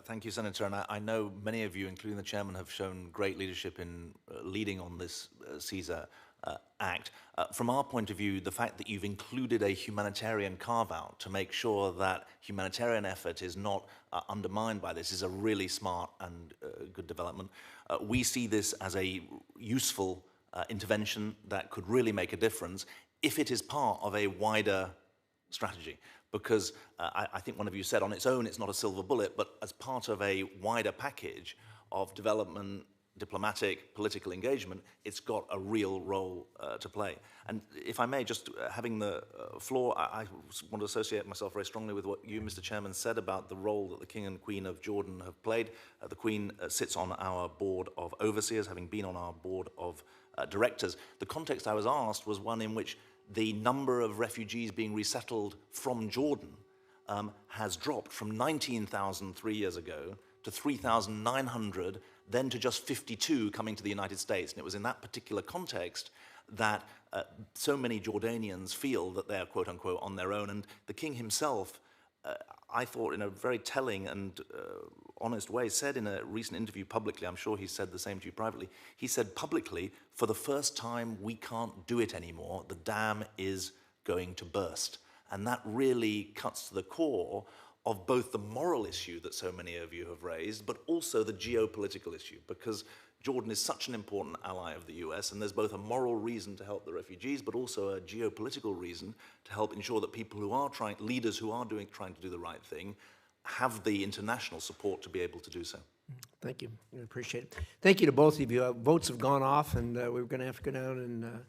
Thank you, Senator. And I know many of you, including the chairman, have shown great leadership in leading on this CSER Act. From our point of view, the fact that you've included a humanitarian carve-out to make sure that humanitarian effort is not undermined by this is a really smart and good development. We see this as a useful intervention that could really make a difference if it is part of a wider strategy. Because I think one of you said on its own it's not a silver bullet, but as part of a wider package of development, diplomatic, political engagement, it's got a real role to play. And if I may, just having the floor, I want to associate myself very strongly with what you, Mr. Chairman, said about the role that the King and Queen of Jordan have played. The Queen sits on our board of overseers, having been on our board of directors. The context I was asked was one in which the number of refugees being resettled from Jordan has dropped from 19,000 3 years ago to 3,900, then to just 52 coming to the United States. And it was in that particular context that so many Jordanians feel that they're, quote unquote, on their own. And the king himself, I thought in a very telling and honest way, said in a recent interview publicly, I'm sure he said the same to you privately, he said publicly, for the first time, we can't do it anymore. The dam is going to burst. And that really cuts to the core of both the moral issue that so many of you have raised, but also the geopolitical issue, because Jordan is such an important ally of the US, and there's both a moral reason to help the refugees, but also a geopolitical reason to help ensure that people who are leaders who are trying to do the right thing, have the international support to be able to do so. Thank you. I appreciate it. Thank you to both of you. Votes have gone off, and we're going to have to go down and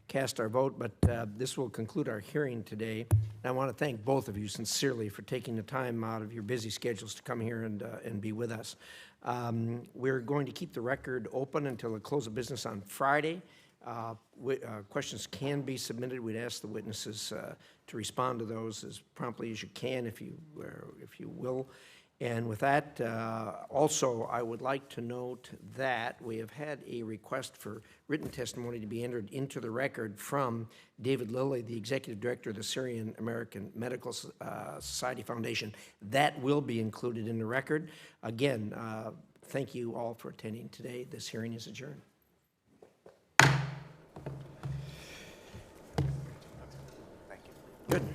cast our vote, but this will conclude our hearing today. And I want to thank both of you sincerely for taking the time out of your busy schedules to come here and be with us. We're going to keep the record open until the close of business on Friday. Questions can be submitted. We'd ask the witnesses to respond to those as promptly as you can, if you will. And with that, also, I would like to note that we have had a request for written testimony to be entered into the record from David Lilly, the Executive Director of the Syrian American Medical Society Foundation. That will be included in the record. Again, thank you all for attending today. This hearing is adjourned. Thank you. Good.